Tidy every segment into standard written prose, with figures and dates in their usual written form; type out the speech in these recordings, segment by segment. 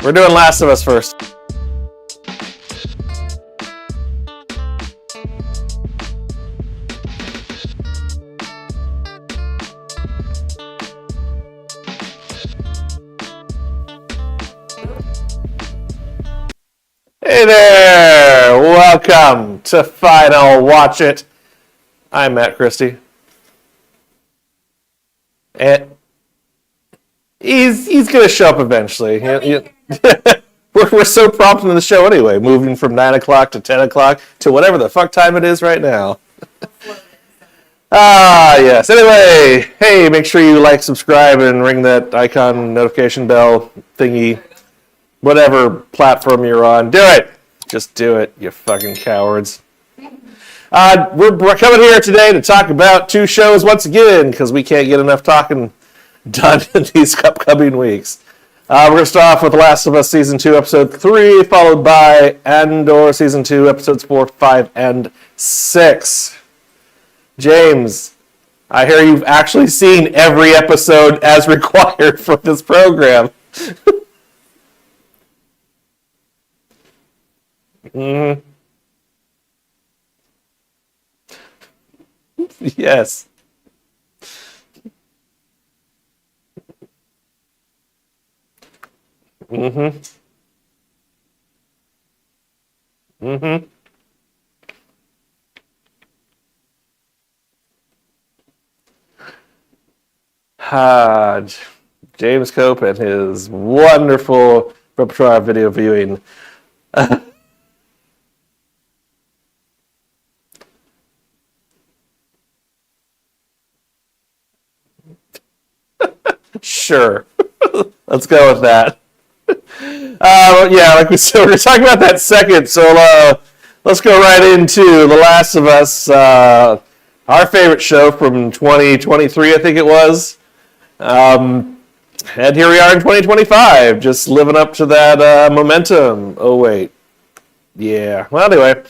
We're doing Last of Us first. Hey there! Welcome to Final Watch It. I'm Matt Christy. And he's going to show up eventually. We're so prompt in the show anyway, moving from 9 o'clock to 10 o'clock to whatever the fuck time it is right now. Yes. Anyway, hey, make sure you like, subscribe, and ring that icon notification bell thingy. Whatever platform you're on, do it. Just do it, you fucking cowards. We're coming here today to talk about two shows once again, because we can't get enough talking done in these upcoming weeks. We're going to start off with The Last of Us Season 2, Episode 3, followed by Andor Season 2, Episodes 4, 5, and 6. James, I hear you've actually seen every episode as required for this program. Mm-hmm. Yes. Mm-hmm. Mm-hmm. James Cope and his wonderful repertoire of video viewing. Sure. Let's go with that. Yeah, like we said, we're going to talk about that second. So let's go right into The Last of Us, our favorite show from 2023, I think it was. And here we are in 2025, just living up to that momentum. Oh, wait. Yeah. Well, anyway.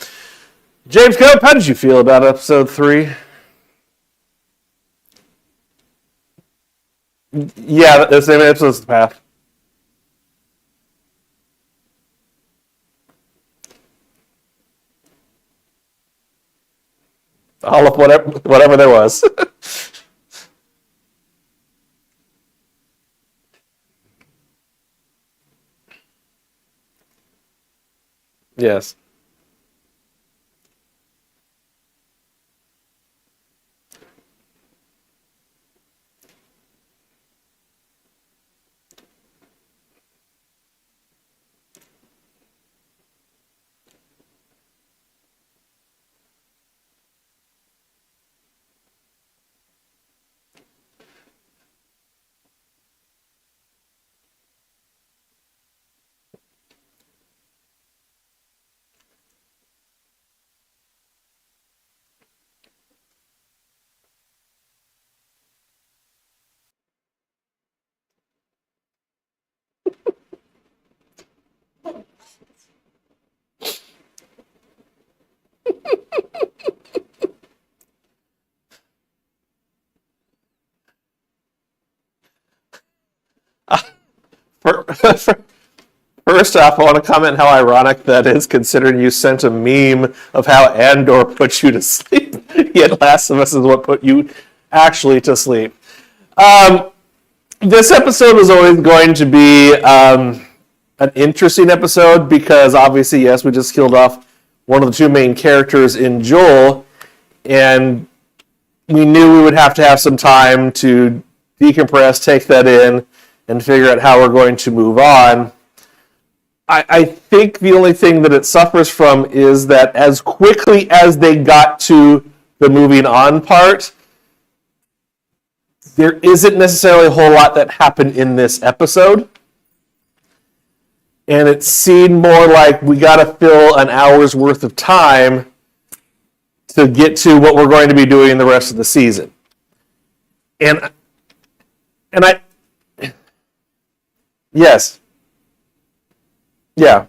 James Cope, how did you feel about episode 3? Yeah, that's the name of the episode's The Path. All of whatever there was. Yes. First off, I want to comment how ironic that is, considering you sent a meme of how Andor put you to sleep. Yet Last of Us is what put you actually to sleep. This episode was always going to be an interesting episode because obviously, yes, we just killed off one of the two main characters in Joel, and we knew we would have to have some time to decompress, take that in, and figure out how we're going to move on. I think the only thing that it suffers from is that as quickly as they got to the moving on part, there isn't necessarily a whole lot that happened in this episode. And it seemed more like we got to fill an hour's worth of time to get to what we're going to be doing the rest of the season. And I, yes. Yeah.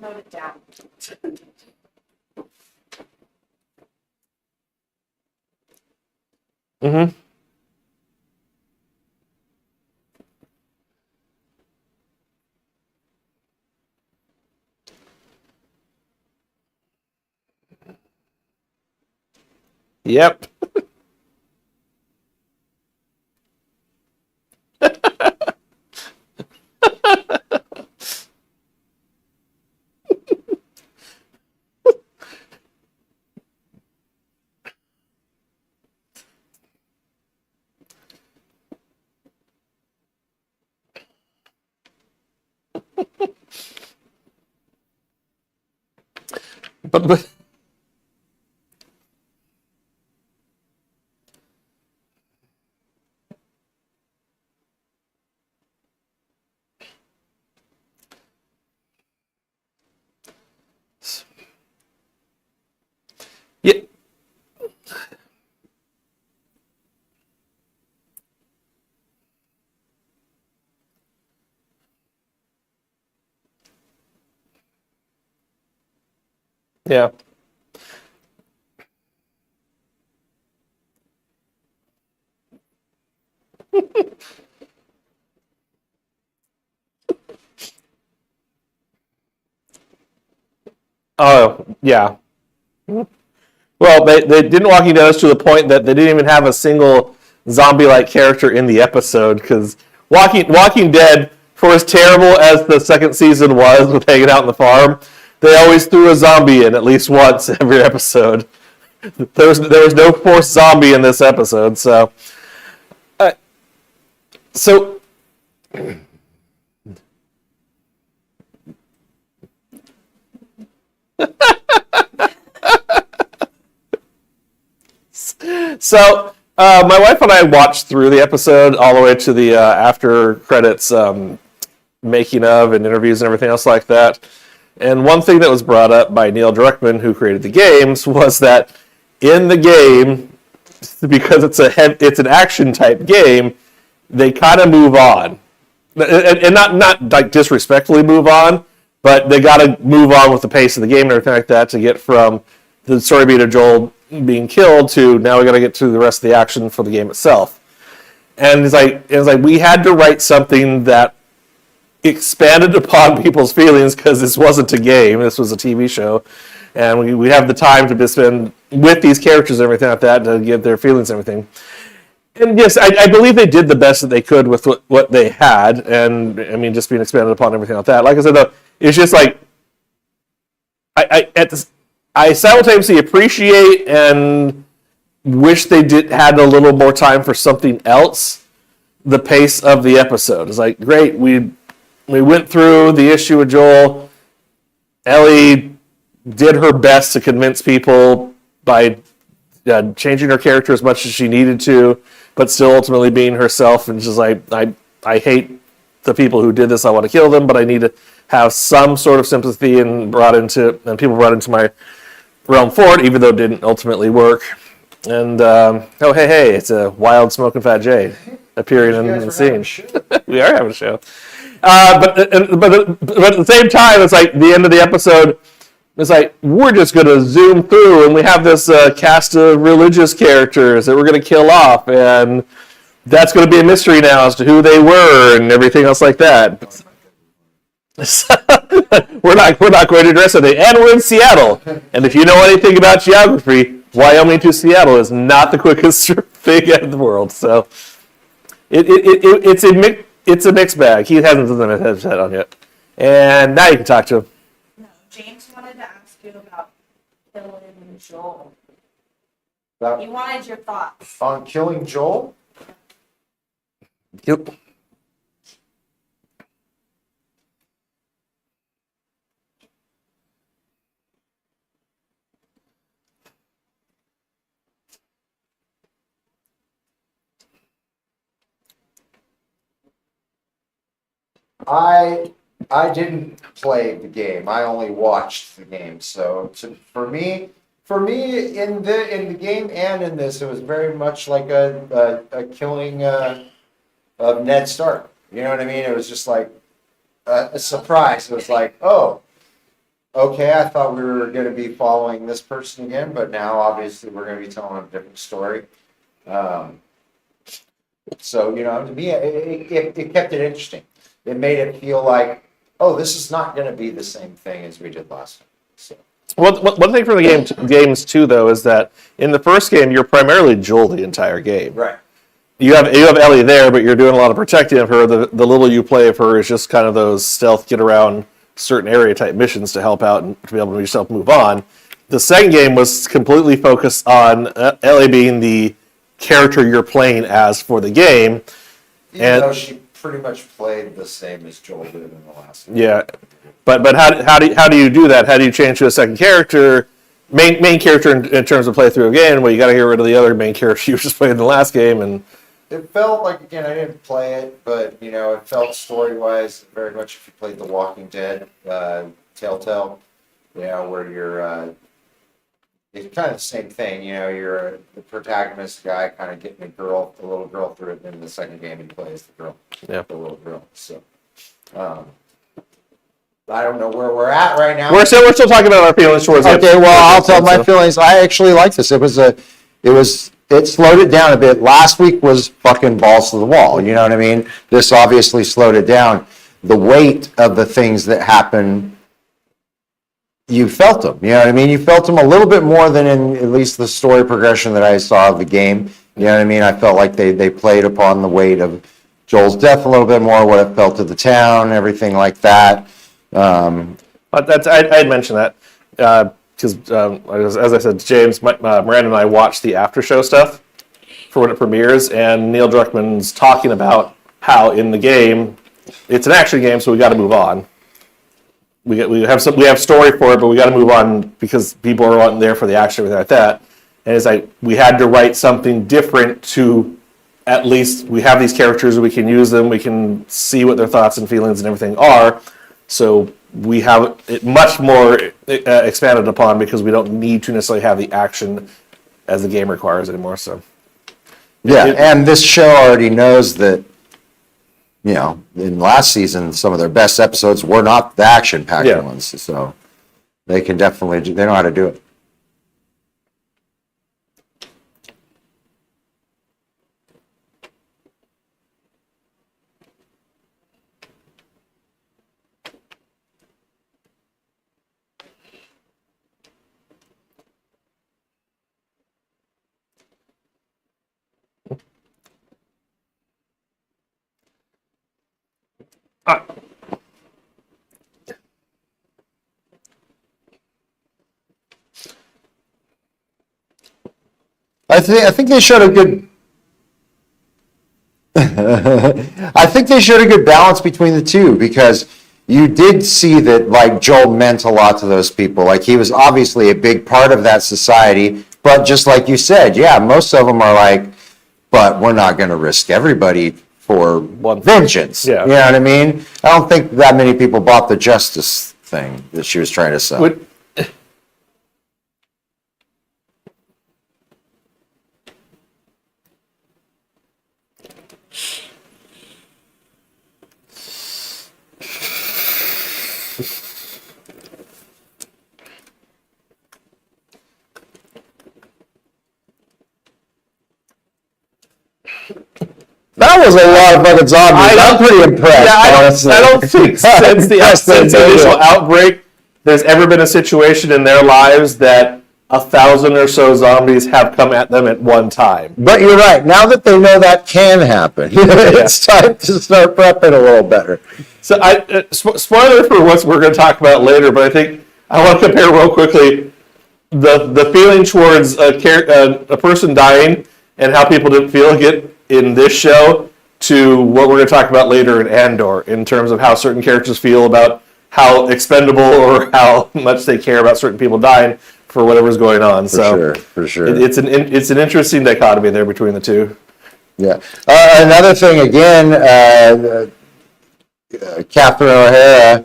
We'll note it down. Mm-hmm. Yep. But yeah, yeah. Oh, yeah. Well, they didn't Walking Dead us to the point that they didn't even have a single zombie-like character in the episode because Walking Dead, for as terrible as the second season was with hanging out on the farm, they always threw a zombie in at least once every episode. There was no forced zombie in this episode, so uh, so so my wife and I watched through the episode all the way to the after credits making of and interviews and everything else like that. And one thing that was brought up by Neil Druckmann, who created the games, was that in the game, because it's an action type game, they kind of move on, and not like disrespectfully move on, but they got to move on with the pace of the game and everything like that to get from the story beat of Joel being killed to now we got to get to the rest of the action for the game itself. And it's like we had to write something that expanded upon people's feelings because this wasn't a game, this was a TV show, and we have the time to spend with these characters and everything like that to get their feelings and everything. And yes, I believe they did the best that they could with what they had, and I mean just being expanded upon everything like that. Like I said, though, it's just like I simultaneously appreciate and wish they had a little more time for something else. The pace of the episode is like great. We went through the issue with Joel. Ellie did her best to convince people by changing her character as much as she needed to, but still ultimately being herself. And just like I hate the people who did this. I want to kill them, but I need to have some sort of sympathy and people brought into my realm for it, even though it didn't ultimately work. And oh hey, it's a wild smoking Phat J appearing in the scene. We are having a show. But at the same time, it's like the end of the episode. It's like we're just going to zoom through, and we have this cast of religious characters that we're going to kill off, and that's going to be a mystery now as to who they were and everything else like that. we're not going to address it, and we're in Seattle. And if you know anything about geography, Wyoming to Seattle is not the quickest thing in the world. So it's a mixed bag. He hasn't done a headset on yet, and now you can talk to him. No, James wanted to ask you about killing Joel. About, He wanted your thoughts. on killing Joel? Yep. I didn't play the game. I only watched the game. So for me in the game and in this, it was very much like a killing of Ned Stark. You know what I mean? It was just like a surprise. It was like, oh, okay, I thought we were going to be following this person again, but now obviously we're going to be telling a different story. So, to me, it kept it interesting. It made it feel like, oh, this is not going to be the same thing as we did last time. So. One thing for the games too, though, is that in the first game you're primarily Joel the entire game. Right. You have Ellie there, but you're doing a lot of protecting of her. The little you play of her is just kind of those stealth, get around certain area type missions to help out and to be able to yourself move on. The second game was completely focused on Ellie being the character you're playing as for the game. Even though she pretty much played the same as Joel did in the last game. Yeah, but how do you do that? How do you change to a second character, main character in terms of playthrough again? Well, you got to get rid of the other main character you just played in the last game, and it felt like, again, I didn't play it, but it felt story-wise very much if you played The Walking Dead, Telltale, where you're. It's kind of the same thing, you're the protagonist guy kind of getting the little girl through it, and then in the second game he plays the little girl. So, I don't know where we're at right now. We're still talking about our feelings towards it. Okay, well, I'll tell my feelings. I actually like this. It slowed it down a bit. Last week was fucking balls to the wall. You know what I mean? This obviously slowed it down. The weight of the things that happen, you felt them. You know what I mean? You felt them a little bit more than in at least the story progression that I saw of the game. You know what I mean? I felt like they played upon the weight of Joel's death a little bit more, what it felt to the town, everything like that. I'd mention that because, as I said to James, Miranda and I watched the after show stuff for when it premieres, and Neil Druckmann's talking about how in the game it's an action game, so we got to move on. We have story for it, but we got to move on because people are there for the action, everything like that. And it's like we had to write something different to at least we have these characters, we can use them, we can see what their thoughts and feelings and everything are. So we have it much more expanded upon because we don't need to necessarily have the action as the game requires anymore. So yeah, and this show already knows that. In last season, some of their best episodes were not the action-packed ones, so they can definitely, they know how to do it. I think they showed a good. I think they showed a good balance between the two because you did see that like Joel meant a lot to those people. Like he was obviously a big part of that society, but just like you said, yeah, most of them are like, but we're not going to risk everybody for vengeance. Yeah. You know what I mean? I don't think that many people bought the justice thing that she was trying to sell. That was a lot of fucking zombies. I'm pretty impressed. Yeah, honestly. I don't think since the initial outbreak, there's ever been a situation in their lives that 1,000 or so zombies have come at them at one time. But you're right. Now that they know that can happen, it's time to start prepping a little better. So, spoiler for what we're going to talk about later, but I think I want to compare real quickly the feeling towards a person dying and how people didn't feel it in this show to what we're going to talk about later in Andor in terms of how certain characters feel about how expendable or how much they care about certain people dying for whatever's going on. For sure. It's an interesting dichotomy there between the two. Yeah. Another thing, again, Catherine O'Hara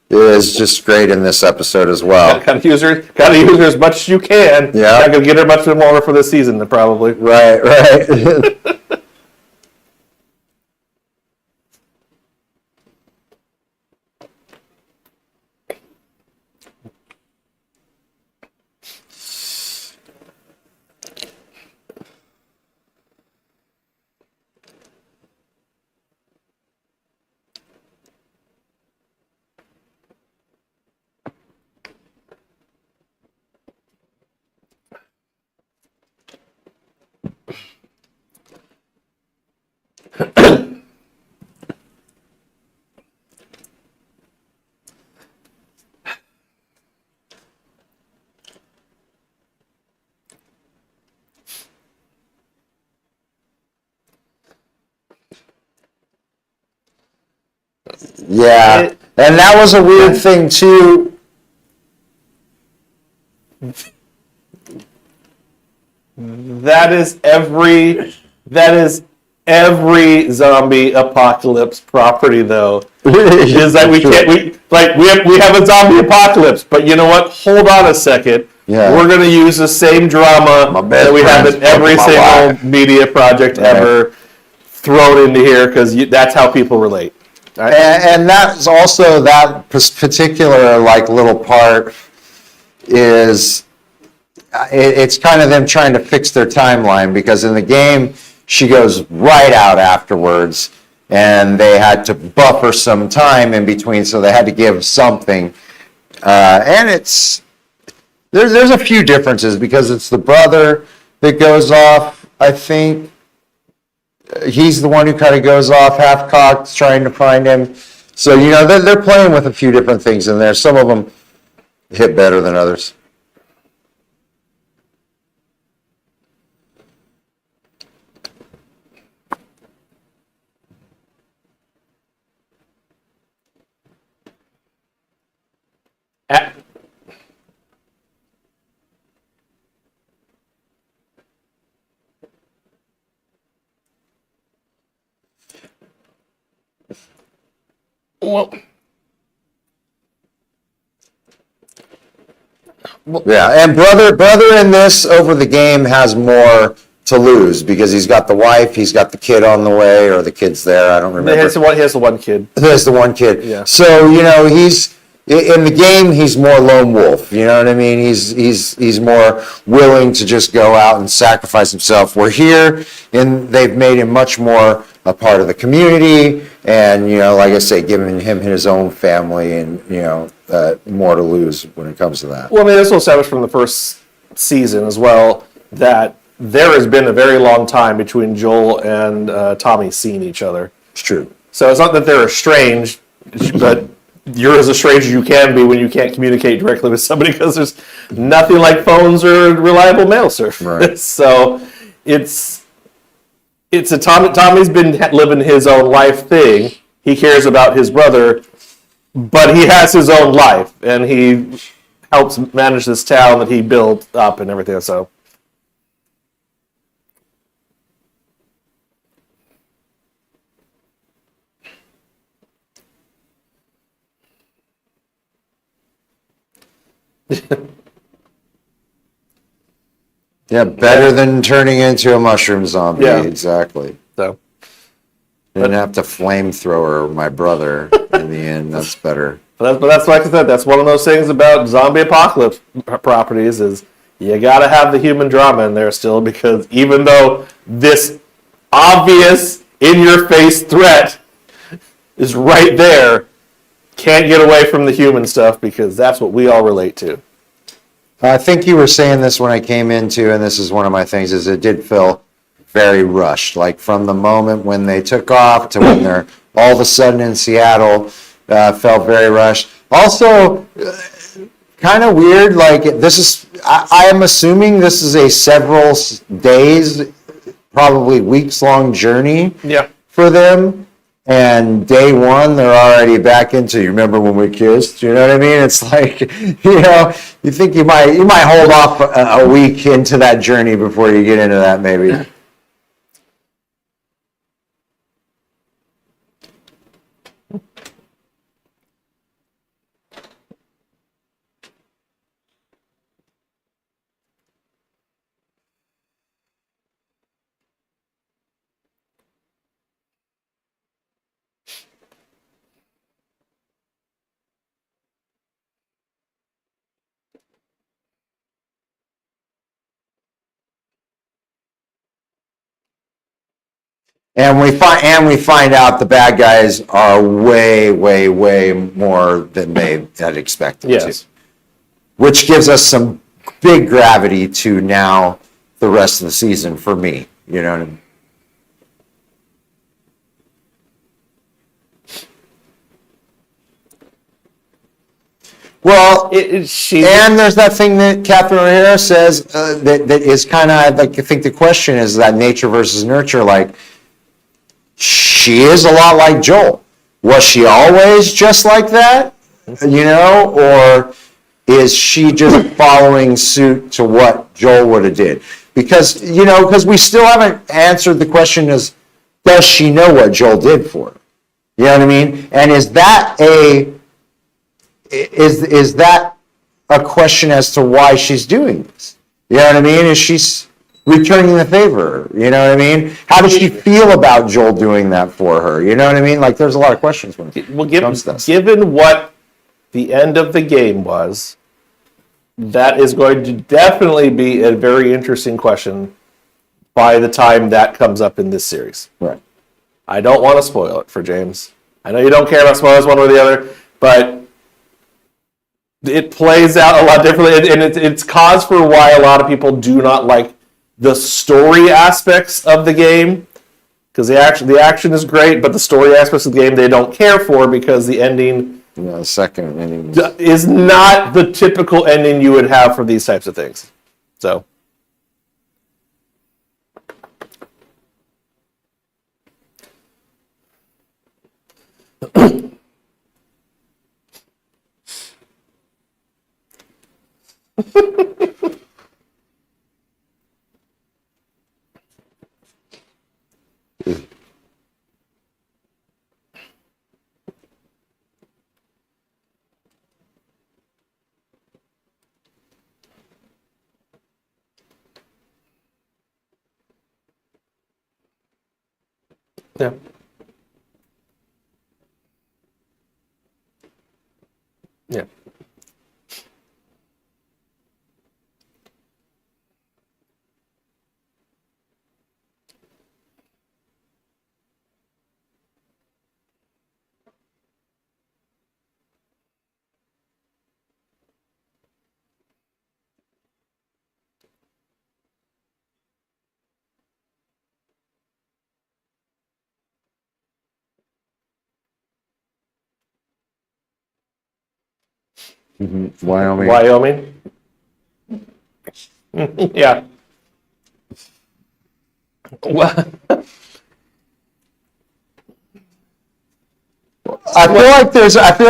is just great in this episode as well. Got to use her as much as you can. Yeah. Not going to get her much more for this season, probably. Right. Yeah, and that was a weird thing too. That is every zombie apocalypse property, though. Is that we have a zombie apocalypse, but you know what? Hold on a second. Yeah. We're going to use the same drama that we have in every single media project ever thrown into here because that's how people relate. Right? And that's also that particular like little part is it's kind of them trying to fix their timeline because in the game she goes right out afterwards and they had to buffer some time in between, so they had to give something. And there's a few differences because it's the brother that goes off, I think. He's the one who kind of goes off half-cocked trying to find him. So, they're playing with a few different things in there. Some of them hit better than others. Well, yeah, and brother in this over the game has more to lose because he's got the wife, he's got the kid on the way, or the kid's there. I don't remember. he has the one kid. There's the one kid. Yeah. So he's in the game. He's more lone wolf. You know what I mean? He's more willing to just go out and sacrifice himself. We're here, and they've made him much more a part of the community, and like I say, giving him his own family, and more to lose when it comes to that. Well, I mean, this was established from the first season as well that there has been a very long time between Joel and Tommy seeing each other. It's true. So it's not that they're estranged, but you're as estranged as you can be when you can't communicate directly with somebody because there's nothing like phones or reliable mail service. Right. So it's a Tommy's been living his own life thing. He cares about his brother, but he has his own life, and he helps manage this town that he built up and everything. So. Yeah, better than turning into a mushroom zombie. Yeah. Exactly. So. Didn't have to flamethrower my brother in the end. That's better. But that's like I said, that's one of those things about zombie apocalypse properties is you got to have the human drama in there still because even though this obvious in-your-face threat is right there, can't get away from the human stuff because that's what we all relate to. I think you were saying this when I came into, and this is one of my things, is it did feel very rushed. Like from the moment when they took off to when they're all of a sudden in Seattle, felt very rushed. Also, kind of weird, like I am assuming this is a several days, probably weeks-long journey for them. And day one, they're already back into, you remember when we kissed? You know what I mean? It's like, you think you might hold off a week into that journey before you get into that maybe. And we find out the bad guys are way, way, way more than they had expected Yes. to. Which gives us some big gravity to now the rest of the season for me. You know what I mean? Well, and there's that thing that Catherine O'Hara says that is kind of like, I think the question is that nature versus nurture. Like, she is a lot like Joel. Was she always just like that? Or is she just following suit to what Joel would have did? Because we still haven't answered the question is, does she know what Joel did for her? You know what I mean? And is that a question as to why she's doing this? You know what I mean? Is she returning the favor? You know what I mean? How does she feel about Joel doing that for her? You know what I mean? Like, there's a lot of questions when it comes to this. Given what the end of the game was, that is going to definitely be a very interesting question by the time that comes up in this series. Right. I don't want to spoil it for James. I know you don't care about spoilers one way or the other, but it plays out a lot differently, and it's cause for why a lot of people do not like the story aspects of the game, because the action is great, but the story aspects of the game they don't care for because the ending The second ending is not the typical ending you would have for these types of things. So. Yeah. Yeah. Wyoming. Wyoming. Yeah. Well, I feel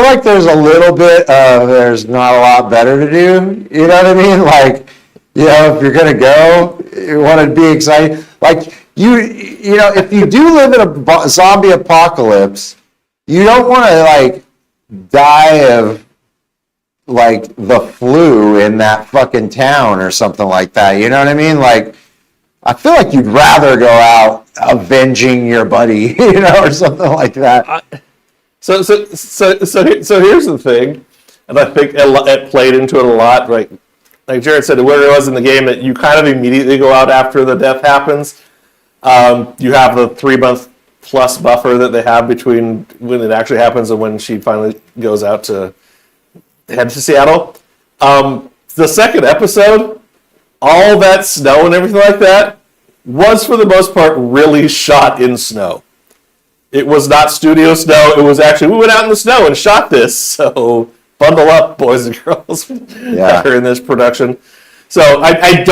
like there's a little bit of there's not a lot better to do. You know what I mean? Like, if you're gonna go, you want to be excited. Like if you do live in a zombie apocalypse, you don't want to like die of like the flu in that fucking town or something like that. You know what I mean? Like, I feel like you'd rather go out avenging your buddy, or something like that. So here's the thing, and I think it played into it a lot. Like Jared said, where it was in the game that you kind of immediately go out after the death happens. You have the 3-month plus buffer that they have between when it actually happens and when she finally goes out to head to Seattle. The second episode, all that snow and everything like that was for the most part really shot in snow. It was not studio snow. It was actually, we went out in the snow and shot this. So bundle up, boys and girls, after in this production. So yes,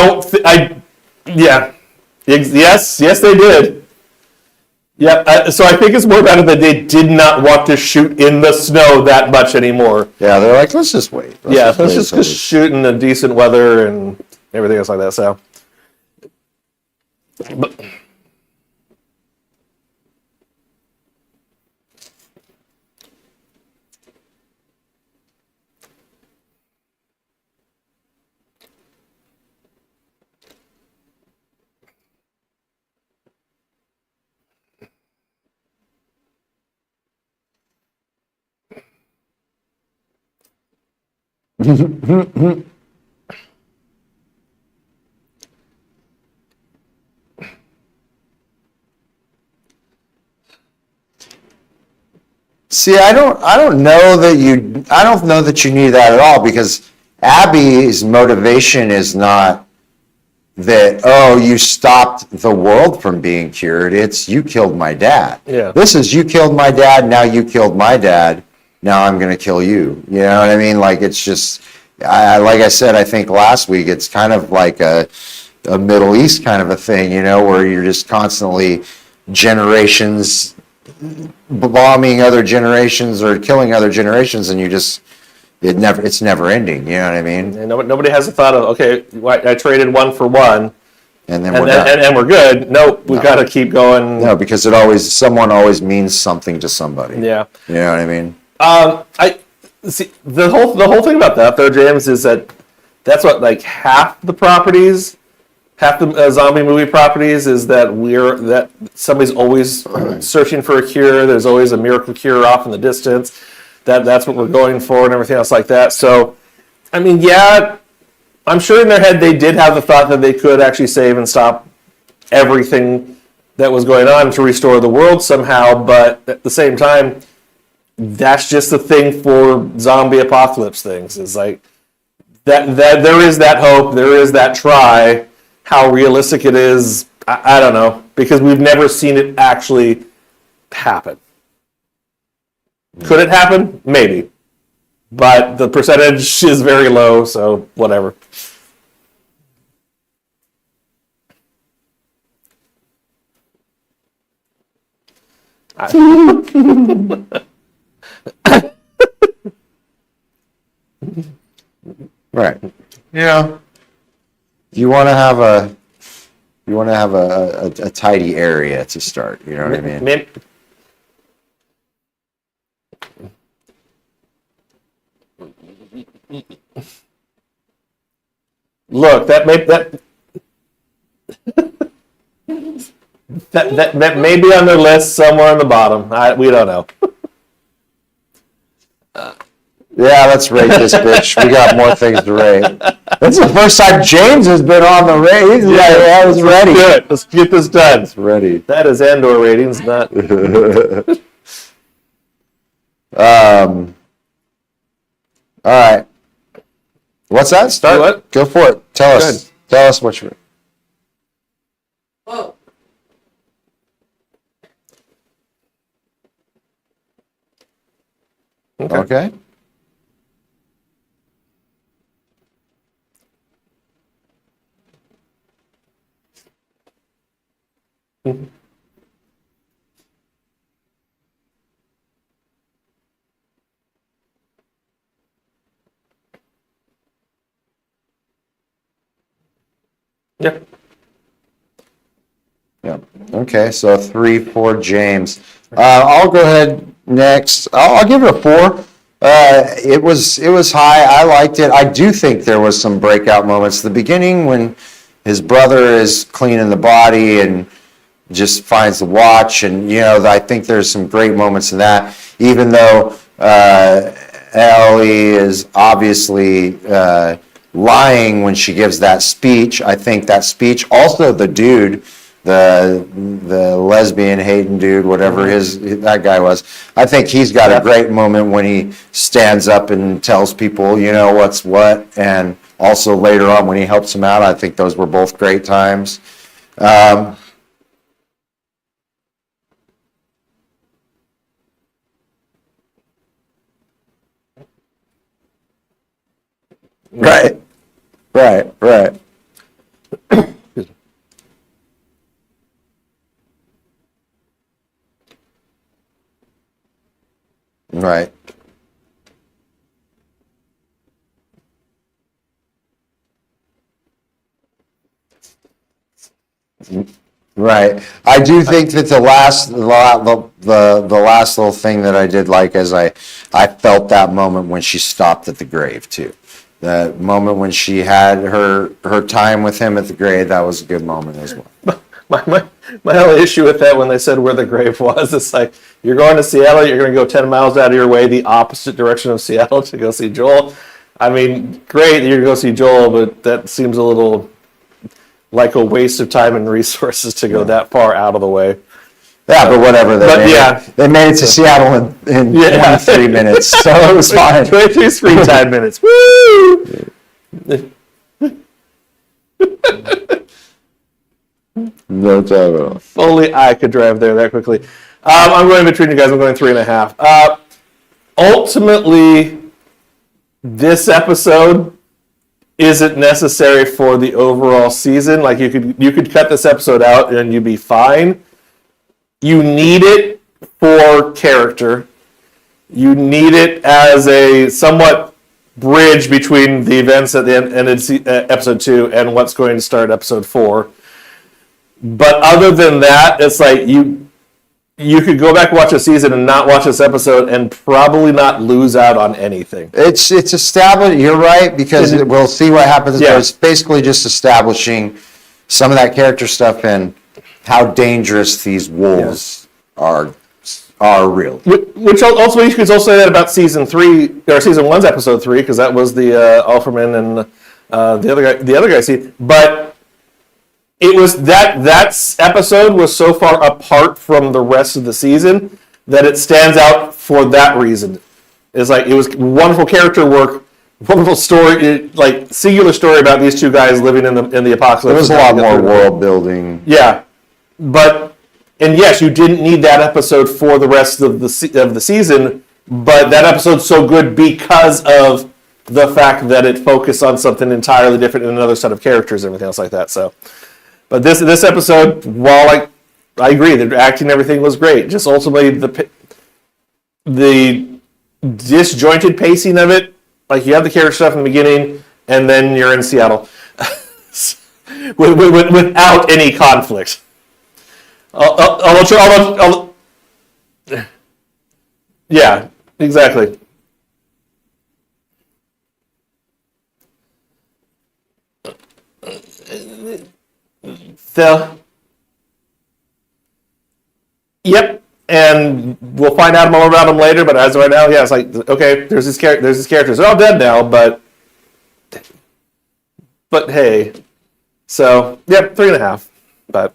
they did. Yeah, so I think it's more about it that they did not want to shoot in the snow that much anymore. Yeah, they're like, let's just wait. Let's just shoot in the decent weather and everything else like that. So, but, See, I don't know that you need that at all, because Abby's motivation is not that, oh, you stopped the world from being cured. It's you killed my dad. Yeah. This is you killed my dad, now you killed my dad, now I'm going to kill you. You know what I mean? Like, it's just, like I said, I think last week, it's kind of like a Middle East kind of a thing, where you're just constantly generations bombing other generations or killing other generations, and it's never ending. You know what I mean? And nobody has a thought of, okay, I traded one for one, And then we're done. and we're good. Nope, we've got to keep going. No, because someone always means something to somebody. Yeah. You know what I mean? I see the whole thing about that though, James, is that's what like half the zombie movie properties is that somebody's always searching for a cure. There's always a miracle cure off in the distance. That's what we're going for and everything else like that. So, I mean, yeah, I'm sure in their head they did have the thought that they could actually save and stop everything that was going on to restore the world somehow. But at the same time, that's just the thing for zombie apocalypse things. Is like that there is that hope, there is that try. How realistic it is, I don't know, because we've never seen it actually happen. Could it happen? Maybe. But the percentage is very low, so whatever. Right. Yeah. You want to have a tidy area to start. You know what I mean? Look, that may be on their list somewhere on the bottom. We don't know. Yeah, let's rate this bitch. We got more things to rate. That's the first time James has been on the rate. I was ready. Let's do it. Let's get this done. It's ready. That is Andor ratings, not. All right. What's that? Start. What? Go for it. Tell us. Tell us what you. Whoa. Okay. Yeah. Yeah. Okay. So 3 for James. I'll go ahead next. I'll give it a 4. It was high. I liked it. I do think there was some breakout moments. The beginning when his brother is cleaning the body and just finds the watch, and I think there's some great moments in that. Even though Ellie is obviously lying when she gives that speech, I think that speech. Also, the dude. The lesbian hating dude, whatever that guy was. I think he's got a great moment when he stands up and tells people, what's what, and also later on when he helps them out. I think those were both great times. Right. Right. Right. I do think that the last little thing that I did like is I felt that moment when she stopped at the grave too. That moment when she had her time with him at the grave, that was a good moment as well. My only issue with that when they said where the grave was, it's like, you're going to Seattle, you're going to go 10 miles out of your way the opposite direction of Seattle to go see Joel. I mean, great, you're going to go see Joel, but that seems a little like a waste of time and resources to go that far out of the way. Yeah, but whatever. They made it to Seattle in 23 minutes, so it was fine. 23 screen time minutes. Woo! No time at all. If only I could drive there that quickly. I'm going between you guys. I'm going 3.5. Ultimately, this episode isn't necessary for the overall season. Like you could cut this episode out and you'd be fine. You need it for character. You need it as a somewhat bridge between the events at the end of episode 2 and what's going to start episode 4. But other than that, it's like you could go back and watch a season and not watch this episode and probably not lose out on anything. It's established. You're right, because we'll see what happens. Yeah. It's basically just establishing some of that character stuff and how dangerous these wolves are really. Which also, you could also say that about season 3 or season 1's episode 3, because that was the Alpherman and the other guy. See, but it was that episode was so far apart from the rest of the season that it stands out for that reason. It's like it was wonderful character work, wonderful story, like singular story about these two guys living in the apocalypse. There was a lot more world building. Yeah, and yes, you didn't need that episode for the rest of the season, but that episode's so good because of the fact that it focused on something entirely different and another set of characters and everything else like that. So, but this episode, while I agree, the acting and everything was great, just ultimately the disjointed pacing of it, like you have the character stuff in the beginning, and then you're in Seattle without any conflict. Yeah, exactly. Yep, and we'll find out more about them later. But as of right now, yeah, it's like okay, there's these characters. They're all dead now, but hey, so yep, 3.5. But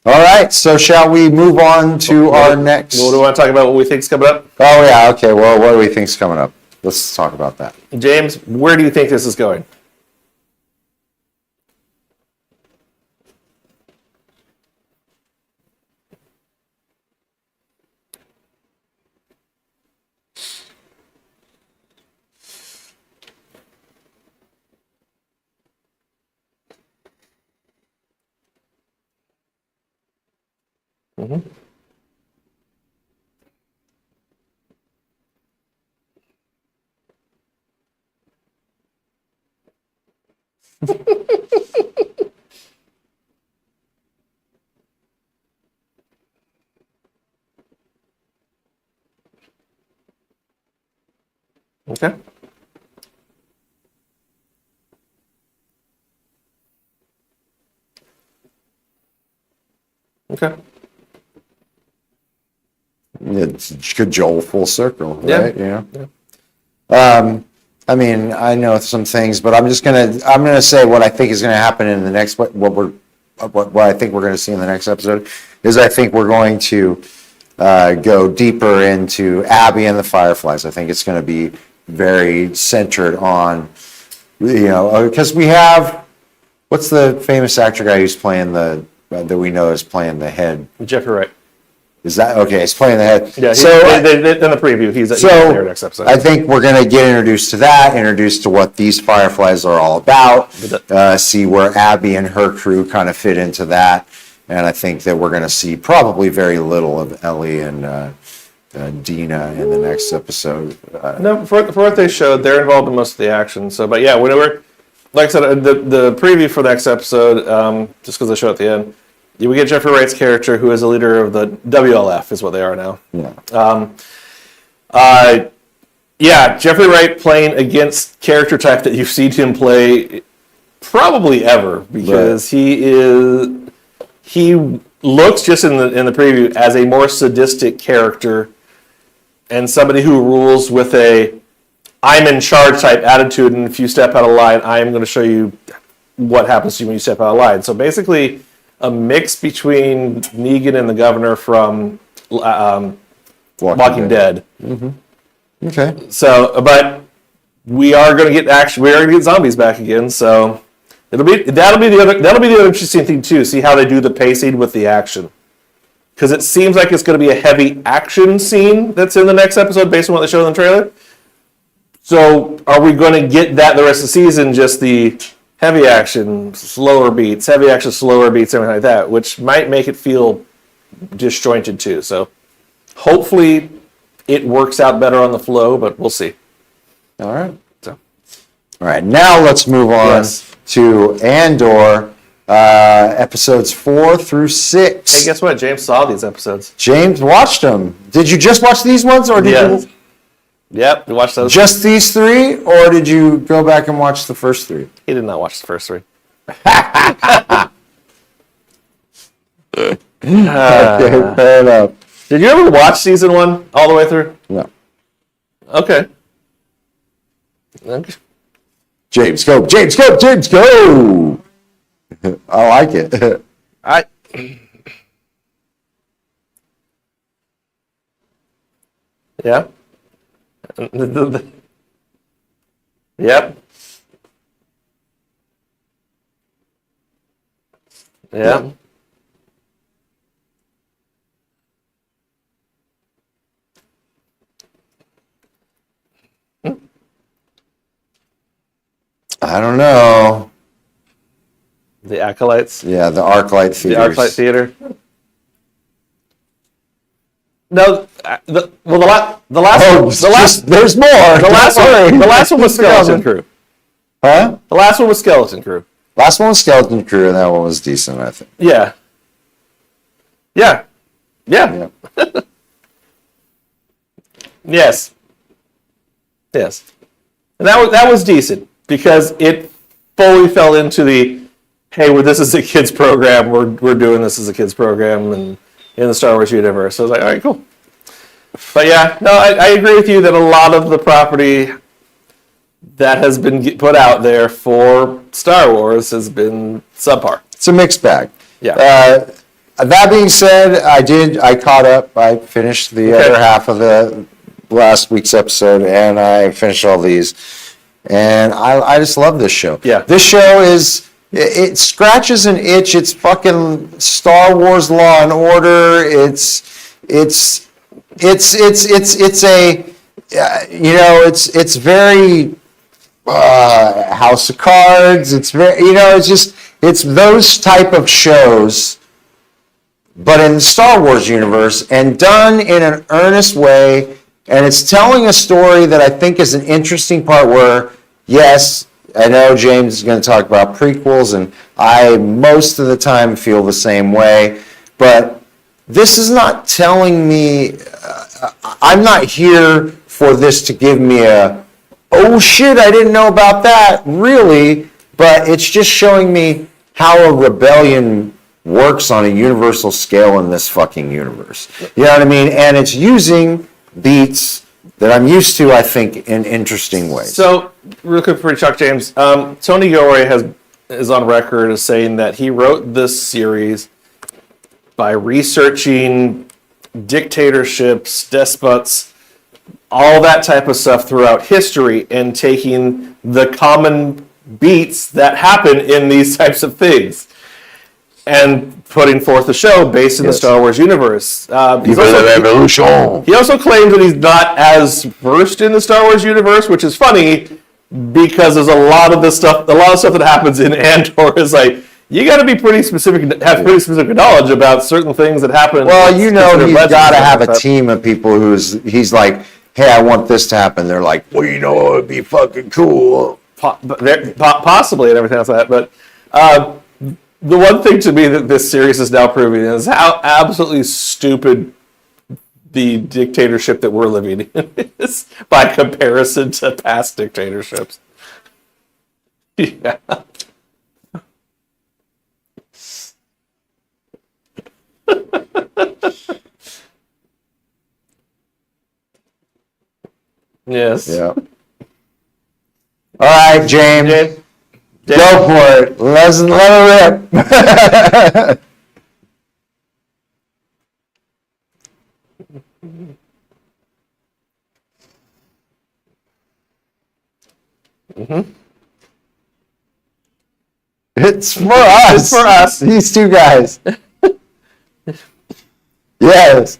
All right, so shall we move on to our next? What do we want to talk about? What we think's coming up? Oh yeah, okay. Well, what do we think's coming up? Let's talk about that. James, where do you think this is going? Mm-hmm. Okay. Okay. It's good Joel full circle, Yeah. right? I mean, I know some things, but I'm gonna say what I think is gonna happen in the next what I think we're gonna see in the next episode is I think we're going to go deeper into Abby and the Fireflies. I think it's going to be very centered on, because we have, what's the famous actor guy who's playing that we know is playing the head? Jeffrey Wright. Is that okay? He's playing the head. Yeah. So in the preview, he's there next episode. I think we're going to get introduced to that, introduced to what these Fireflies are all about, see where Abby and her crew kind of fit into that, and I think that we're going to see probably very little of Ellie and Dina in the next episode. No, for what they showed, they're involved in most of the action. So, but yeah, whenever, like I said, the preview for the next episode, just because I show at the end, we get Jeffrey Wright's character, who is a leader of the WLF, is what they are now. Yeah. Jeffrey Wright playing against character type that you've seen him play probably ever, because he looks just in the preview as a more sadistic character and somebody who rules with a I'm in charge type attitude, and if you step out of line, I am going to show you what happens to you when you step out of line. So basically a mix between Negan and the governor from Walking Dead. Mm-hmm. Okay. So, but we are going to get action. We are going to get zombies back again. So that'll be the other interesting thing too. See how they do the pacing with the action, because it seems like it's going to be a heavy action scene that's in the next episode based on what they showed in the trailer. So, are we going to get that the rest of the season? Just the heavy action, slower beats, everything like that, which might make it feel disjointed too. So hopefully it works out better on the flow, but we'll see. All right. So All right, now let's move on Yes. to Andor, episodes 4 through 6. hey, guess what? James saw these episodes. James watched them. Did you just watch these ones, or did Yes. you Yep, we watched those. just these 3, or did you go back and watch the first 3? He did not watch the first 3. Okay, fair enough. Did you ever watch season 1 all the way through? No. Okay. James, go! James, go! James, go! I like it. I. Yeah. Yep. Yeah. I don't know. The Acolytes. Yeah, the ArcLight The Theaters. ArcLight Theater. No, the last There's more. the last one was Skeleton Crew. Huh? The last one was Skeleton Crew. Last one was Skeleton Crew, and that one was decent, I think. Yeah. Yeah. Yes. Yes. And that was decent because it fully fell into the hey, well, this is a kids program. We're doing this as a kids program and in the Star Wars universe. So I was like, all right, cool. But yeah, no, I agree with you that a lot of the property that has been put out there for Star Wars has been subpar. It's a mixed bag. Yeah. That being said, I caught up. I finished the Okay. other half of the last week's episode, and I finished all these. And I just love this show. Yeah. This show it scratches an itch. It's fucking Star Wars Law and Order. It's very House of Cards. It's very, it's those type of shows, but in the Star Wars universe and done in an earnest way. And it's telling a story that I think is an interesting part where, yes, I know James is going to talk about prequels, and I most of the time feel the same way, but this is not telling me, I'm not here for this to give me oh shit, I didn't know about that, really, but it's just showing me how a rebellion works on a universal scale in this fucking universe. You know what I mean? And it's using beats that I'm used to, I think, in interesting ways. So, real quick for Chuck James, Tony Gilroy is on record as saying that he wrote this series by researching dictatorships, despots, all that type of stuff throughout history, and taking the common beats that happen in these types of things and putting forth a show based in the Star Wars universe. He also claims that he's not as versed in the Star Wars universe, which is funny because there's a lot of stuff that happens in Andor is like, you got to be pretty specific, have pretty specific knowledge about certain things that happen. Well, he's legends got to and have stuff a like that. team of people he's like, hey, I want this to happen. They're like, well, it'd be fucking cool. Possibly and everything else like that. But the one thing to me that this series is now proving is how absolutely stupid the dictatorship that we're living in is by comparison to past dictatorships. Yeah. Yes. Yeah. All right, James. Go for it. Let it rip. It's for us. It's for us. These two guys. Yes.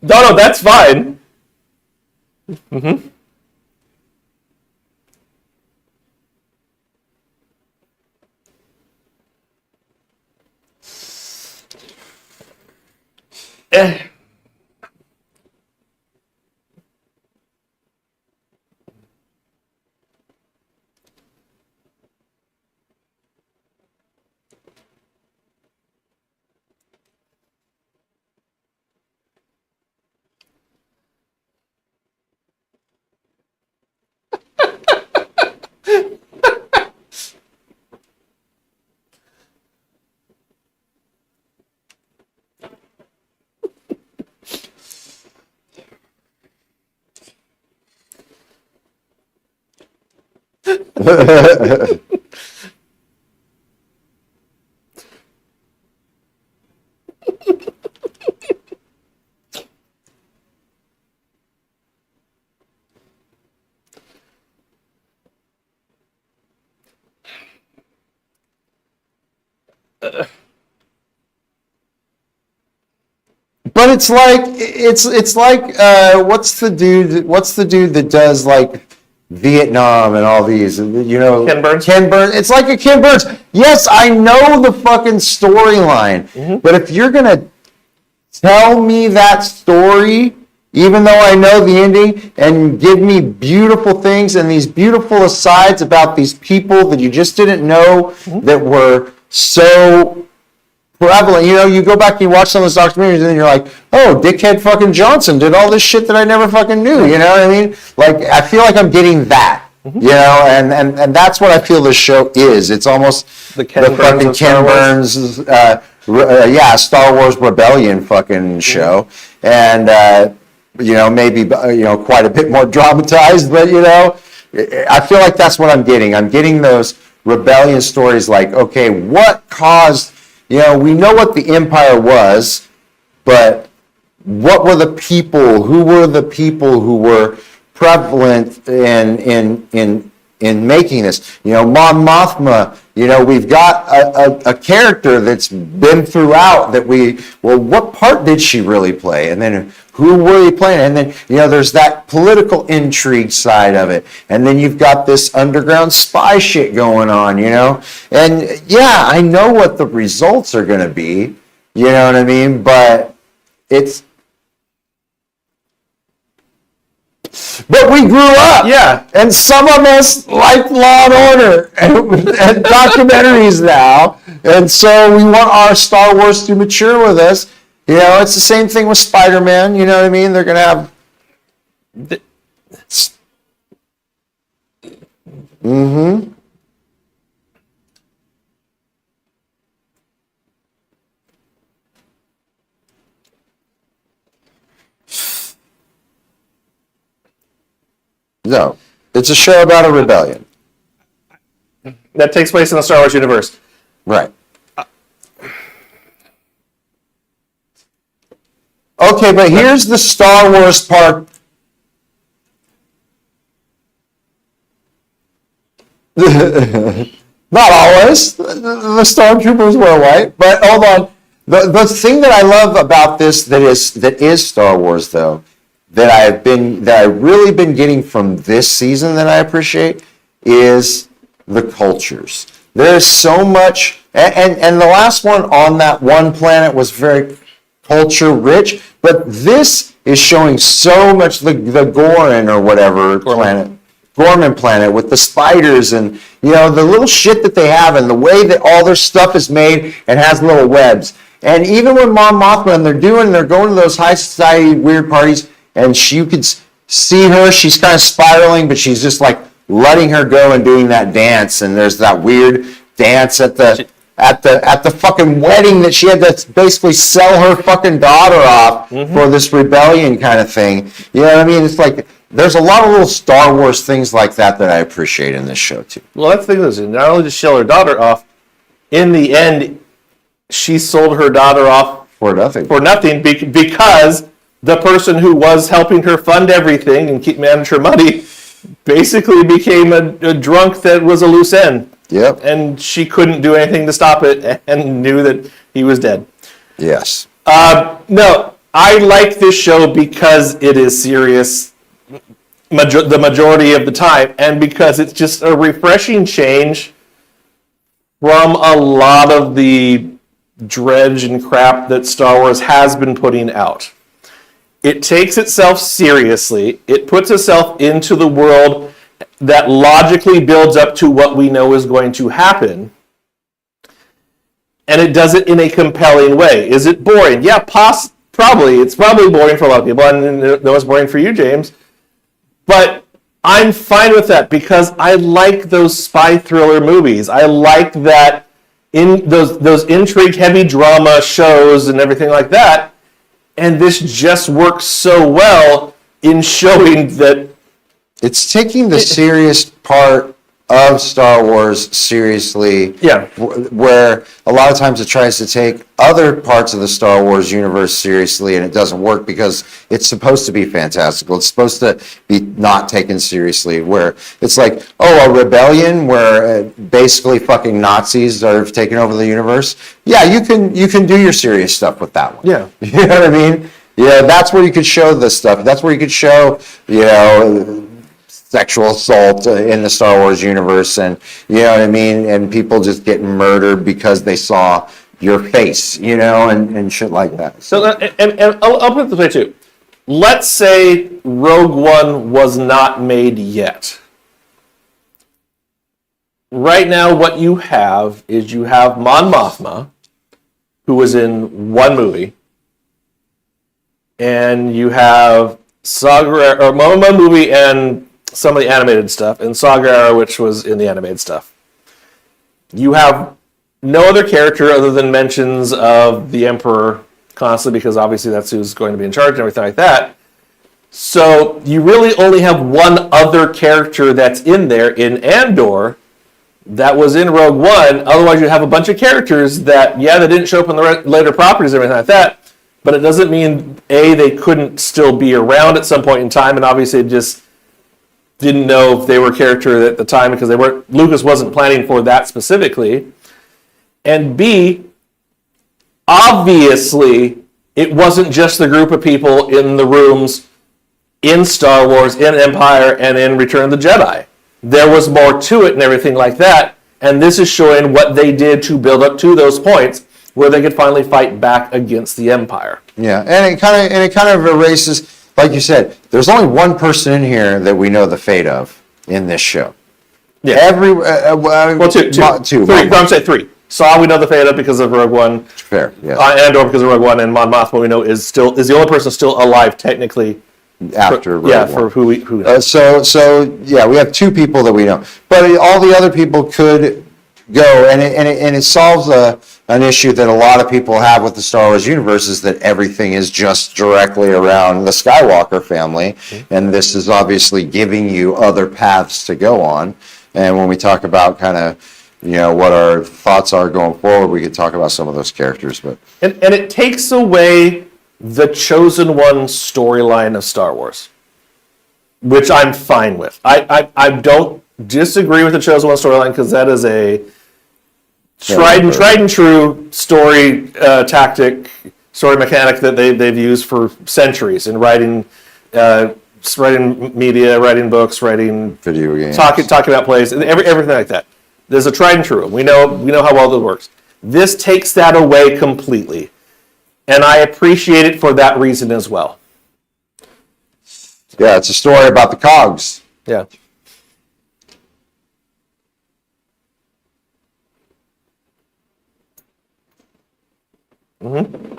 No, that's fine. Eh. But it's like what's the dude that does like Vietnam and all these, you know, Ken Burns? Ken Burns. It's like a Ken Burns. Yes, I know the fucking storyline, but if you're gonna tell me that story, even though I know the ending, and give me beautiful things and these beautiful asides about these people that you just didn't know that were so prevalent. You know, you go back and you watch some of those documentaries and then you're like, oh, Dickhead fucking Johnson did all this shit that I never fucking knew. You know what I mean? Like, I feel like I'm getting that. You know, and that's what I feel this show is. It's almost The Ken Burns of Star Burns, Star Wars Rebellion fucking show. And, you know, maybe, you know, quite a bit more dramatized, but, you know, I feel like that's what I'm getting. I'm getting those rebellion stories like, okay, what caused, you know, we know what the empire was, but what were the people, who were the people who were prevalent in making this? You know, Mon Mothma, you know, we've got a character that's been throughout that what part did she really play? And then who were they playing? And then, you know, there's that political intrigue side of it. And then you've got this underground spy shit going on, you know? And yeah, I know what the results are going to be, you know what I mean? But but we grew up. Yeah. And some of us like Law and Order and documentaries now. And so we want our Star Wars to mature with us. You know, it's the same thing with Spider-Man. You know what I mean? They're going to have... No, it's a show about a rebellion. That takes place in the Star Wars universe. Right. Okay, but here's the Star Wars part. Not always. The stormtroopers were white, but hold on. The thing that I love about this that is Star Wars though, that I've really been getting from this season that I appreciate is the cultures. There's so much, and the last one on that one planet was very culture rich, but this is showing so much the Goran or whatever planet. Gorman planet with the spiders and, you know, the little shit that they have and the way that all their stuff is made and has little webs. And even when Mon Mothma and they're going to those high society weird parties and you could see her, she's kind of spiraling, but she's just like letting her go and doing that dance. And there's that weird dance at the fucking wedding that she had to basically sell her fucking daughter off for this rebellion kind of thing. You know what I mean? It's like, there's a lot of little Star Wars things like that I appreciate in this show too. Well, that's the thing is, not only did she sell her daughter off, in the end, she sold her daughter off For nothing. Because the person who was helping her fund everything and manage her money basically became a drunk that was a loose end. Yep. And she couldn't do anything to stop it and knew that he was dead. Yes. No, I like this show because it is serious the majority of the time, and because it's just a refreshing change from a lot of the dredge and crap that Star Wars has been putting out. It takes itself seriously. It puts itself into the world that logically builds up to what we know is going to happen. And it does it in a compelling way. Is it boring? Yeah, probably. It's probably boring for a lot of people. And it was boring for you, James. But I'm fine with that because I like those spy thriller movies. I like that in those intrigue-heavy drama shows and everything like that. And this just works so well in showing that It's taking the serious part of Star Wars seriously. Yeah. Where a lot of times it tries to take other parts of the Star Wars universe seriously, and it doesn't work because it's supposed to be fantastical. It's supposed to be not taken seriously. Where it's like, oh, a rebellion where basically fucking Nazis are taking over the universe. Yeah, you can do your serious stuff with that one. Yeah. You know what I mean? Yeah, that's where you could show this stuff. That's where you could show, sexual assault in the Star Wars universe, and you know what I mean, and people just getting murdered because they saw your face, and shit like that. So, and I'll put it this way too. Let's say Rogue One was not made yet. Right now, what you have is you have Mon Mothma, who was in one movie, and you have Momoa movie and some of the animated stuff, and Saw Gerrera, which was in the animated stuff. You have no other character other than mentions of the Emperor constantly, because obviously that's who's going to be in charge and everything like that. So you really only have one other character that's in there in Andor that was in Rogue One. Otherwise, you have a bunch of characters that, they didn't show up in the later properties and everything like that, but it doesn't mean, A, they couldn't still be around at some point in time, and obviously it just didn't know if they were a character at the time because Lucas wasn't planning for that specifically. And B, obviously, it wasn't just the group of people in the rooms in Star Wars, in Empire, and in Return of the Jedi. There was more to it and everything like that, and this is showing what they did to build up to those points where they could finally fight back against the Empire. Yeah, and it kind of erases. Like you said, there's only one person in here that we know the fate of in this show. Yeah. Two. Three. I'm saying three. Saw we know the fate of because of Rogue One. Fair. Yeah. Andor because of Rogue One, and Mon Mothma we know is the only person still alive technically. After Rogue One. For who knows. So we have two people that we know, but all the other people could go, and it solves an issue that a lot of people have with the Star Wars universe, is that everything is just directly around the Skywalker family, and this is obviously giving you other paths to go on. And when we talk about kind of, what our thoughts are going forward, we could talk about some of those characters. But and it takes away the Chosen One storyline of Star Wars, which I'm fine with. I don't disagree with the Chosen One storyline because that is a tried and true story tactic, story mechanic that they've used for centuries in writing media, writing books, writing video games, talking about plays, and everything like that. There's a tried and true. We know how well this works. This takes that away completely, and I appreciate it for that reason as well. Yeah, it's a story about the cogs. Yeah. Mm-hmm.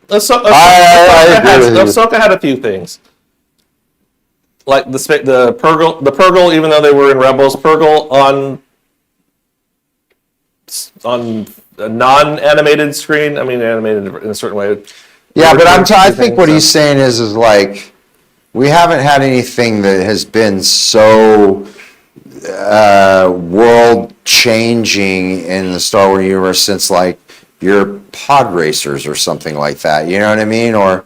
Ahsoka had a few things, like the Purgle. Even though they were in Rebels, Purgle on a non-animated screen. I mean, animated in a certain way. Yeah, but I think what he's saying is like we haven't had anything that has been so world changing in the Star Wars universe since like your pod racers or something like that. You know what I mean? Or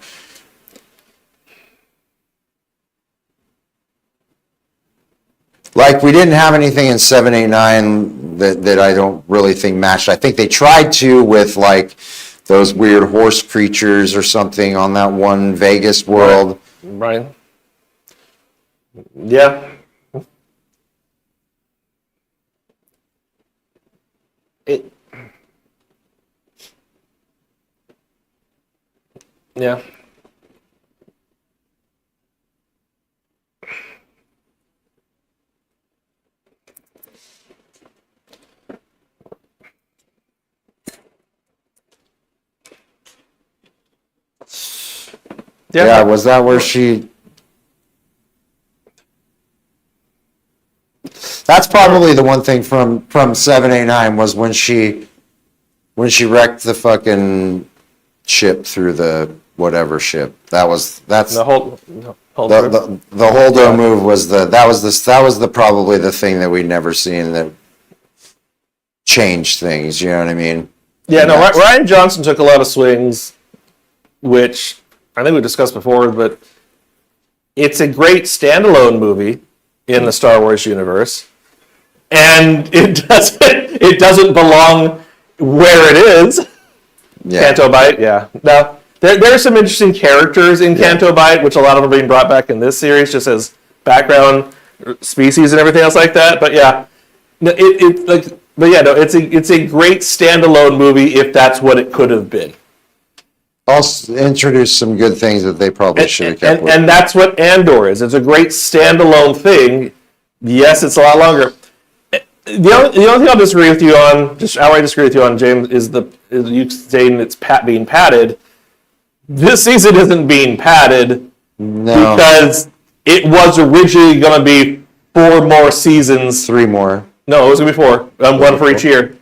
like we didn't have anything in 789 that I don't really think matched. I think they tried to with like those weird horse creatures or something on that one Vegas world. Right. Yeah. It. Yeah. Yeah, was that where she... That's probably the one thing from 789 was when she wrecked the fucking ship through the whatever ship. That's The whole the Holdo move was probably the thing that we'd never seen that changed things. You know what I mean? Yeah, no. Ryan Johnson took a lot of swings, which I think we discussed before, but it's a great standalone movie in the Star Wars universe, and it doesn't belong where it is. Yeah. Canto Bight, yeah. Now there are some interesting characters in Canto Bight, which a lot of them are being brought back in this series, just as background species and everything else like that. But yeah, no, it's a great standalone movie if that's what it could have been. Also introduce some good things that they probably should have kept with. And that's what Andor is. It's a great standalone thing. Yes, it's a lot longer. The only thing I'll disagree with you on, just outright disagree with you on, James, is you saying it's being padded. This season isn't being padded because it was originally going to be 4 more seasons. 3 more. No, it was going to be 4. One for each year.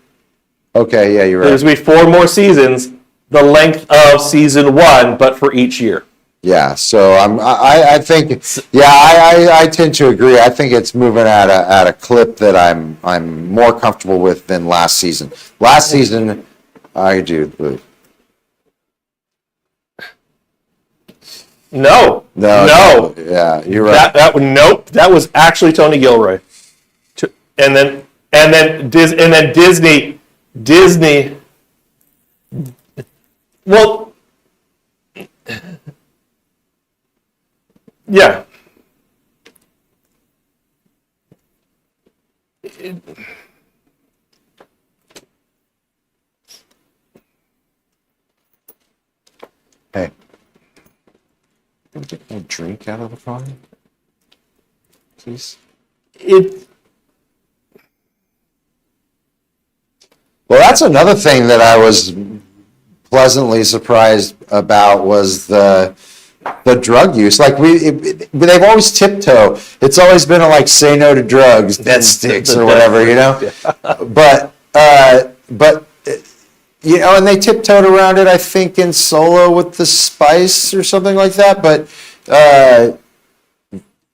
Okay, yeah, you're right. It was going to be 4 more seasons, the length of season 1, but for each year. Yeah, so I think I tend to agree. I think it's moving at a clip that I'm more comfortable with than last season. Last season, I do. No. Yeah, you're right. That was actually Tony Gilroy. And then Disney. Well, yeah. Hey, can we get a drink out of the car, please? Well, that's another thing that I was pleasantly surprised about was the drug use. Like they've always tiptoe. It's always been a like say no to drugs, death sticks or whatever, you know. Yeah. But you know, and they tiptoed around it. I think in Solo with the spice or something like that. But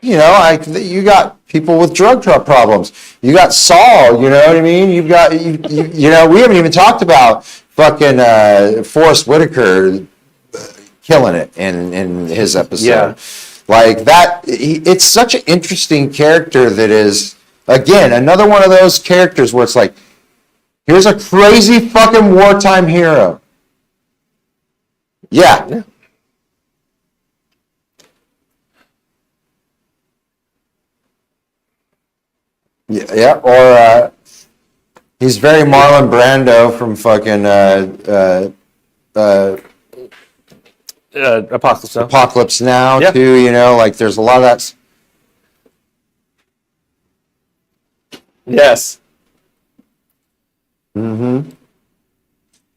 you know, you got people with drug problems. You got Saul. You know what I mean? You've got you know. We haven't even talked about fucking Forrest Whitaker killing it in his episode. Yeah. Like that, it's such an interesting character that is, again, another one of those characters where it's like, here's a crazy fucking wartime hero. Yeah. Yeah, or he's very Marlon Brando from fucking Apocalypse Now yeah. Too, you know, like there's a lot of that. Yes. Mm-hmm.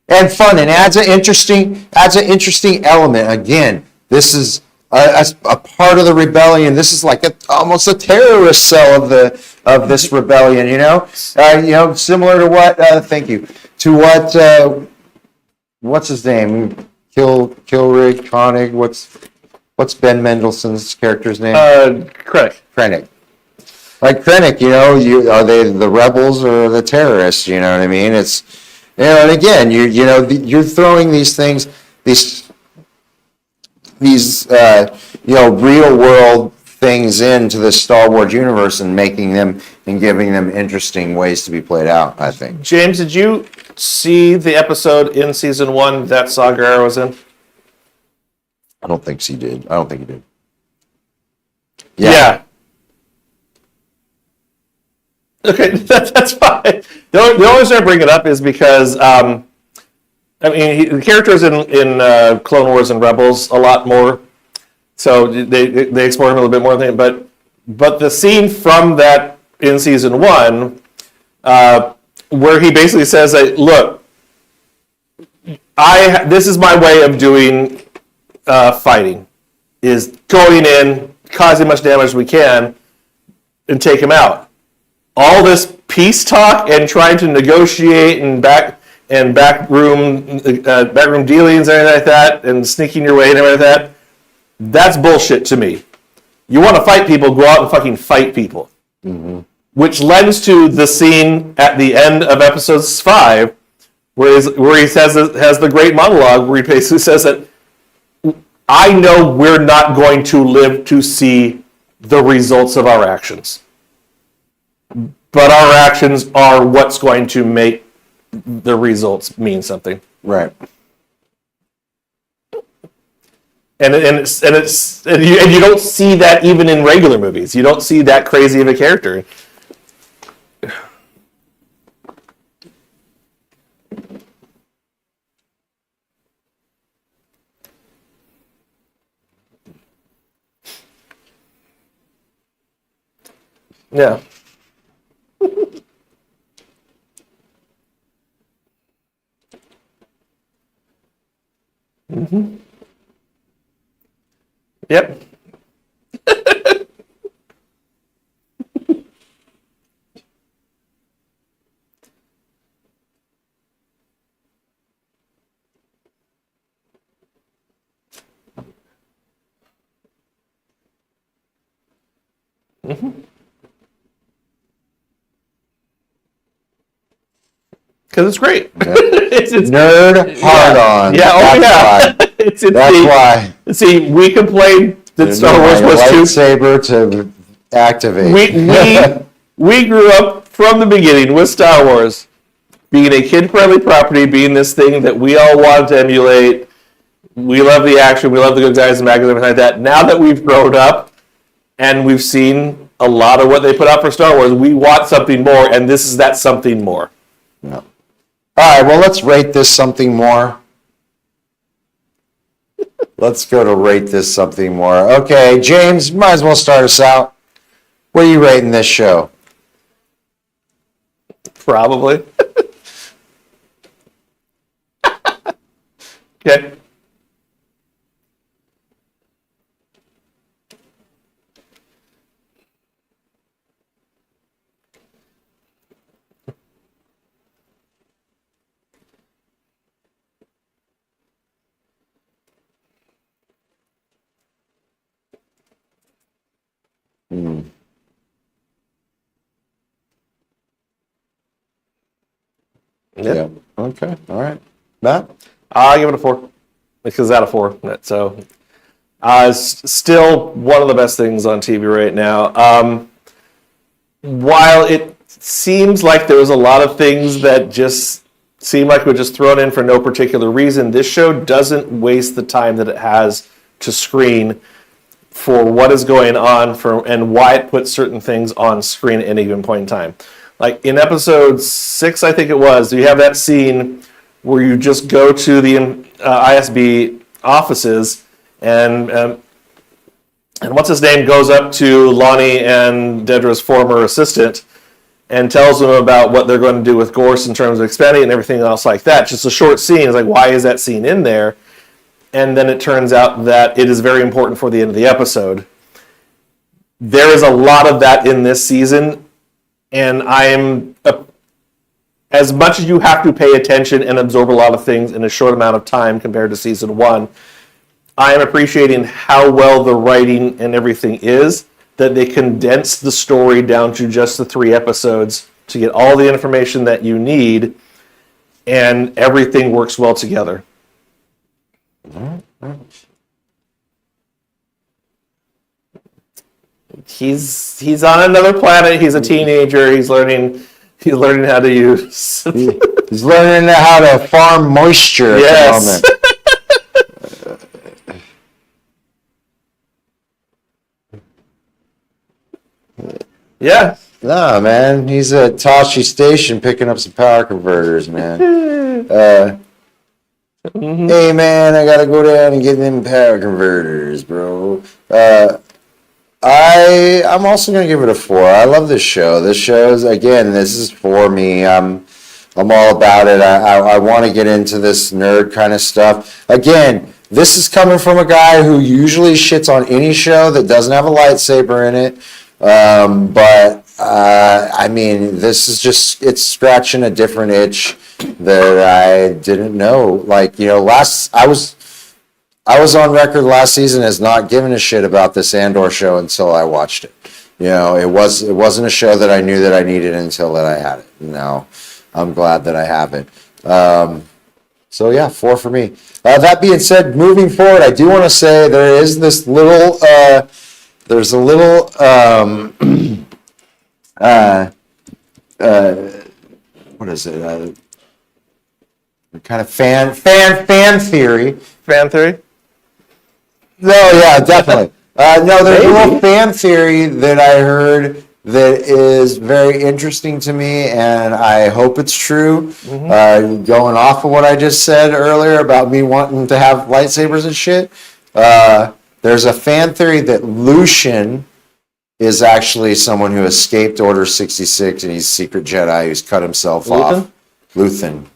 And fun, and adds an interesting element. Again, this is a part of the rebellion. This is like almost a terrorist cell of this rebellion. You know, similar to what? Thank you. To what? What's his name? Kilrig, Koenig. What's Ben Mendelsohn's character's name? Krennic. like Krennic, are they the rebels or the terrorists? You know what I mean? It's, and again, you're throwing these things, these real world things into the Star Wars universe and making them and giving them interesting ways to be played out, I think. James, did you see the episode in season 1 that Saw Gerrera was in? I don't think he did. Yeah. Okay, that's fine. The only reason I bring it up is because, the characters in Clone Wars and Rebels a lot more, so they explore him a little bit more. But the scene from that in season 1, where he basically says that, look, this is my way of doing fighting, is going in, causing much damage as we can, and take him out. All this peace talk and trying to negotiate and backroom dealings and everything like that, and sneaking your way and everything like that, that's bullshit to me. You want to fight people, go out and fucking fight people. Mm-hmm. Which lends to the scene at the end of episode 5, where he has the great monologue where he basically says that, I know we're not going to live to see the results of our actions. But our actions are what's going to make the results mean something. Right. And you don't see that even in regular movies. You don't see that crazy of a character. Yeah. Mm-hmm. Yep. Mm-hmm. Because it's great. Yeah. it's nerd hard on. Yeah, That's why. That's why. See, we complained that Star Wars was too lightsaber to activate. We grew up from the beginning with Star Wars being a kid-friendly property, being this thing that we all wanted to emulate. We love the action, we love the good guys and magazines and everything like that. Now that we've grown up and we've seen a lot of what they put out for Star Wars, we want something more, and this is that something more. Yeah. All right, well, let's rate this something more. Let's go to rate this something more. Okay, James, might as well start us out. What are you rating this show? Probably. Okay. Yeah. Okay. All right. Matt? I'll give it a 4 because it's out of 4. So, it's still one of the best things on TV right now. While it seems like there was a lot of things that just seemed like were just thrown in for no particular reason, this show doesn't waste the time that it has to screen for what is going on and why it puts certain things on screen at any given point in time. Like in episode 6, I think it was, you have that scene where you just go to the ISB offices and what's his name goes up to Lonnie and Dedra's former assistant and tells them about what they're going to do with Gorse in terms of expanding and everything else like that. Just a short scene. It's like, why is that scene in there? And then it turns out that it is very important for the end of the episode. There is a lot of that in this season. And as much as you have to pay attention and absorb a lot of things in a short amount of time compared to season 1, I am appreciating how well the writing and everything is, that they condensed the story down to just the 3 episodes to get all the information that you need, and everything works well together. He's on another planet. He's a teenager. He's learning how to use. He's learning how to farm moisture Yes. at the moment. Yeah. Nah, man, he's at Tashi Station picking up some power converters, man. Hey, man, I gotta go down and get them power converters, bro. I'm also gonna give it a 4. I love this show. This is for me. I'm all about it. I want to get into this nerd kind of stuff. Again, this is coming from a guy who usually shits on any show that doesn't have a lightsaber in it. I mean, this is just, it's scratching a different itch that I didn't know. Like, you know, I was on record last season as not giving a shit about this Andor show until I watched it. You know, it wasn't a show that I knew that I needed until that I had it. Now, I'm glad that I have it. So yeah, 4 for me. That being said, moving forward, I do want to say there is this little, there's a little, what is it? Kind of fan theory. Fan theory? No, yeah, definitely. No, there's a little fan theory that I heard that is very interesting to me, and I hope it's true. Going off of what I just said earlier about me wanting to have lightsabers and shit, there's a fan theory that Lucian is actually someone who escaped Order 66, and he's a secret Jedi who's cut himself off. Luthen.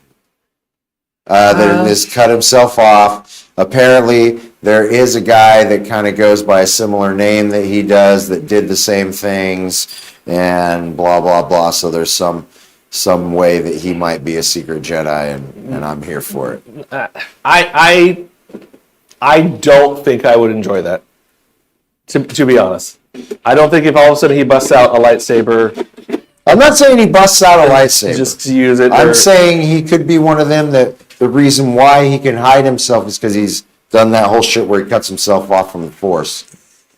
That has cut himself off. Apparently, there is a guy that kind of goes by a similar name that he does that did the same things, and blah blah blah. So there's some way that he might be a secret Jedi, and I'm here for it. I don't think I would enjoy that. To be honest, I don't think if all of a sudden he busts out a lightsaber. I'm not saying he busts out a lightsaber. Just to use it. I'm saying he could be one of them that the reason why he can hide himself is because he's done that whole shit where he cuts himself off from the Force.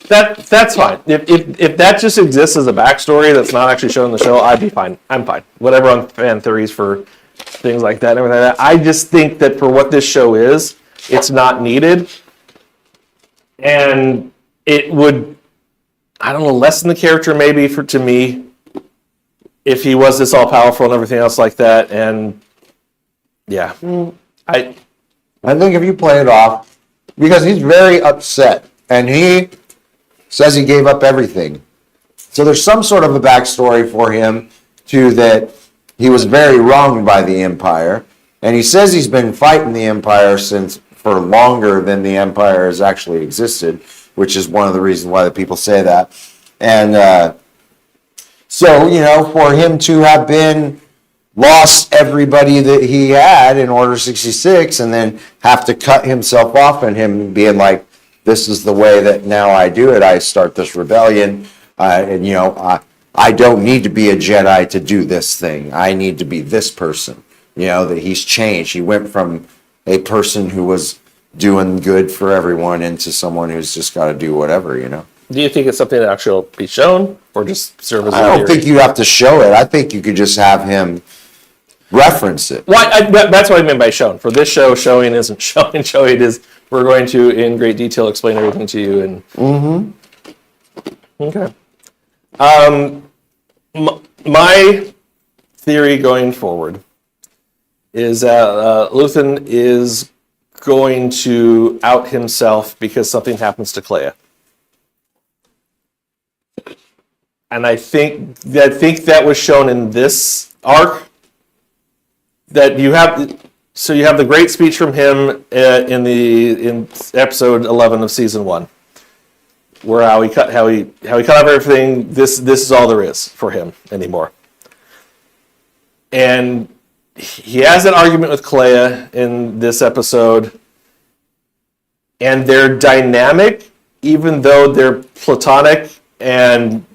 That's fine. If that just exists as a backstory that's not actually shown in the show, I'd be fine. I'm fine. Whatever on fan theories for things like that and everything like that. I just think that for what this show is, it's not needed. And it would, I don't know, lessen the character maybe to me if he was this all-powerful and everything else like that. And yeah, I think if you play it off, because he's very upset, and he says he gave up everything. So there's some sort of a backstory for him, too, that he was very wronged by the Empire. And he says he's been fighting the Empire for longer than the Empire has actually existed, which is one of the reasons why the people say that. And so, you know, for him to have been lost everybody that he had in Order 66 and then have to cut himself off, and him being like, this is the way that now I do it. I start this rebellion. And, you know, I don't need to be a Jedi to do this thing. I need to be this person. You know, that he's changed. He went from a person who was doing good for everyone into someone who's just got to do whatever, you know. Do you think it's something that actually will be shown, or just serve as a I don't theory? think you have to show it. I think you could just have him reference it. Well, that's what I meant by shown. For this show, showing isn't showing. Showing is we're going to, in great detail, explain everything to you. And okay. My theory going forward is that Luthen is going to out himself because something happens to Clea. And I think that was shown in this arc. That you have the great speech from him in episode 11 of season 1, where how he cut off everything. This is all there is for him anymore. And he has an argument with Clea in this episode, and they're dynamic, even though they're platonic and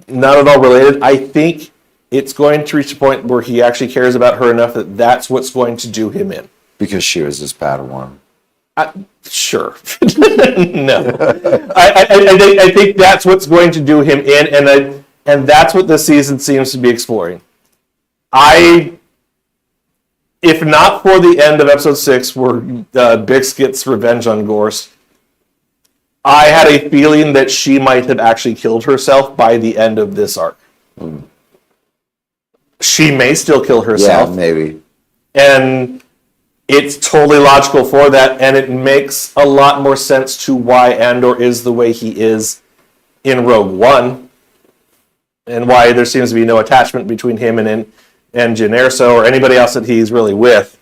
not at all related. I think it's going to reach a point where he actually cares about her enough that that's what's going to do him in. Because she was his Padawan. Sure. No. I think that's what's going to do him in, and that's what this season seems to be exploring. If not for the end of episode 6 where Bix gets revenge on Gorst, I had a feeling that she might have actually killed herself by the end of this arc. She may still kill herself. Yeah, maybe. And it's totally logical for that, and it makes a lot more sense to why Andor is the way he is in Rogue One, and why there seems to be no attachment between him and Jyn Erso or anybody else that he's really with.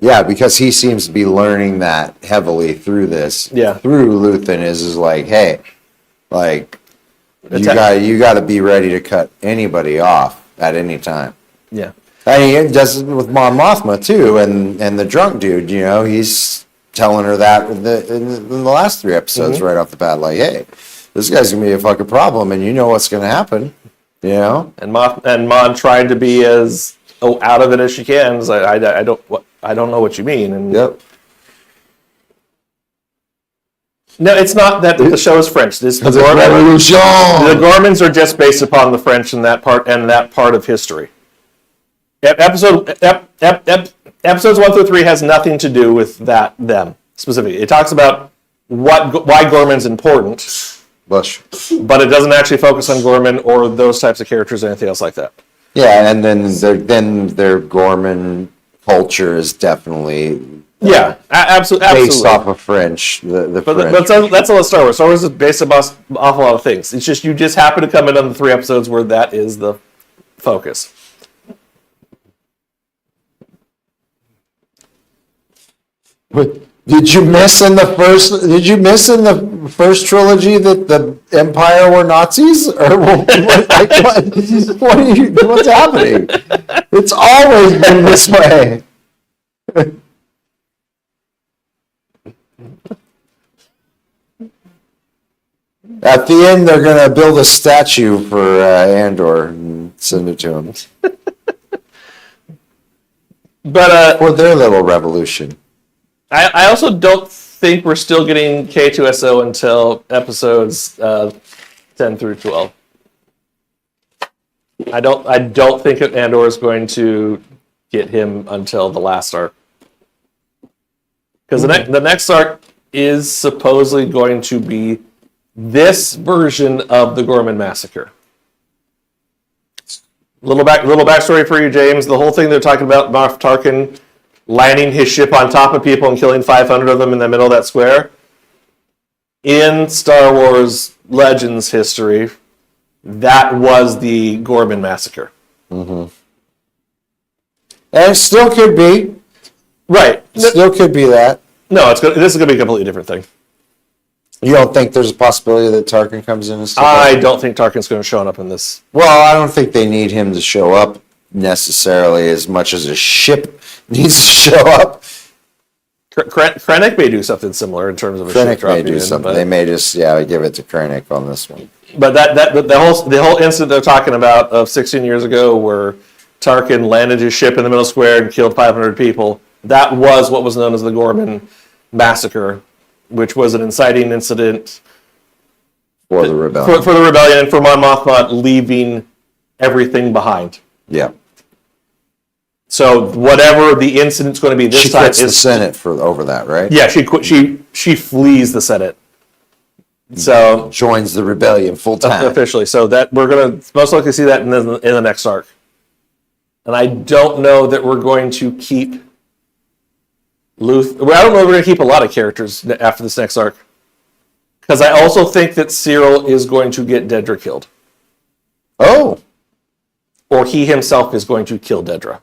Yeah, because he seems to be learning that heavily through this. Yeah. Through Luthen is like, hey, like you got to be ready to cut anybody off at any time. Yeah. And he does it with Mon Mothma too, and the drunk dude. You know, he's telling her that in the last 3 episodes right off the bat, like, hey, this guy's gonna be a fucking problem, and you know what's gonna happen. You know, and Mon tried to be as out of it as she can. It's like, I don't know what you mean. And yep. No, it's not that the show is French. The Gormans are just based upon the French and that part of history. Episodes 1 through 3 has nothing to do with them specifically. It talks about why Gorman's important. Bush. But it doesn't actually focus on Gorman or those types of characters or anything else like that. Yeah, and then their Gorman culture is definitely absolutely based off of French. But that's a lot of Star Wars. Star Wars is based on an awful lot of things. It's just you just happen to come in on the 3 episodes where that is the focus. Did you miss in the first trilogy that the Empire were Nazis, or what's happening? It's always been this way. At the end, they're gonna build a statue for Andor and send it to him. But for their little revolution. I also don't think we're still getting K2SO until episodes 10 through 12. I don't think Andor is going to get him until the last arc. Because the next arc is supposedly going to be this version of the Gorman Massacre. Little backstory for you, James. The whole thing they're talking about, Moff Tarkin landing his ship on top of people and killing 500 of them in the middle of that square. In Star Wars Legends history, that was the Gorman Massacre. Mm-hmm. And it still could be. Right. Still could be that. No, this is going to be a completely different thing. You don't think there's a possibility that Tarkin comes in and stuff? I don't think Tarkin's going to show up in this. Well, I don't think they need him to show up necessarily as much as a ship needs to show up. Krennic may do something similar in terms of a ship dropping. Krennic may do something. They may just give it to Krennic on this one. But the whole incident they're talking about of 16 years ago where Tarkin landed his ship in the middle square and killed 500 people, that was what was known as the Gorman Massacre, which was an inciting incident for the rebellion. For the rebellion and for Mon Mothma leaving everything behind. Yeah. So whatever the incident's going to be this time is the Senate over that, right? Yeah, she flees the Senate. So joins the rebellion full time officially. So that we're going to most likely see that in the next arc. And I don't know that we're going to keep Luth. Well, I don't know if we're going to keep a lot of characters after this next arc. Because I also think that Cyril is going to get Dedra killed. Oh. Or he himself is going to kill Dedra.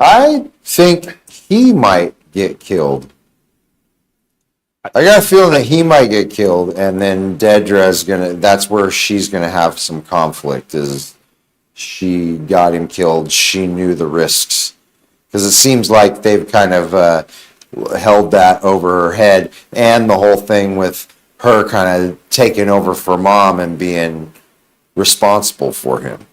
I think he might get killed. I got a feeling that he might get killed, and then Dedra's that's where she's gonna have some conflict, is she got him killed, she knew the risks. Because it seems like they've kind of held that over her head, and the whole thing with her kind of taking over for mom and being responsible for him.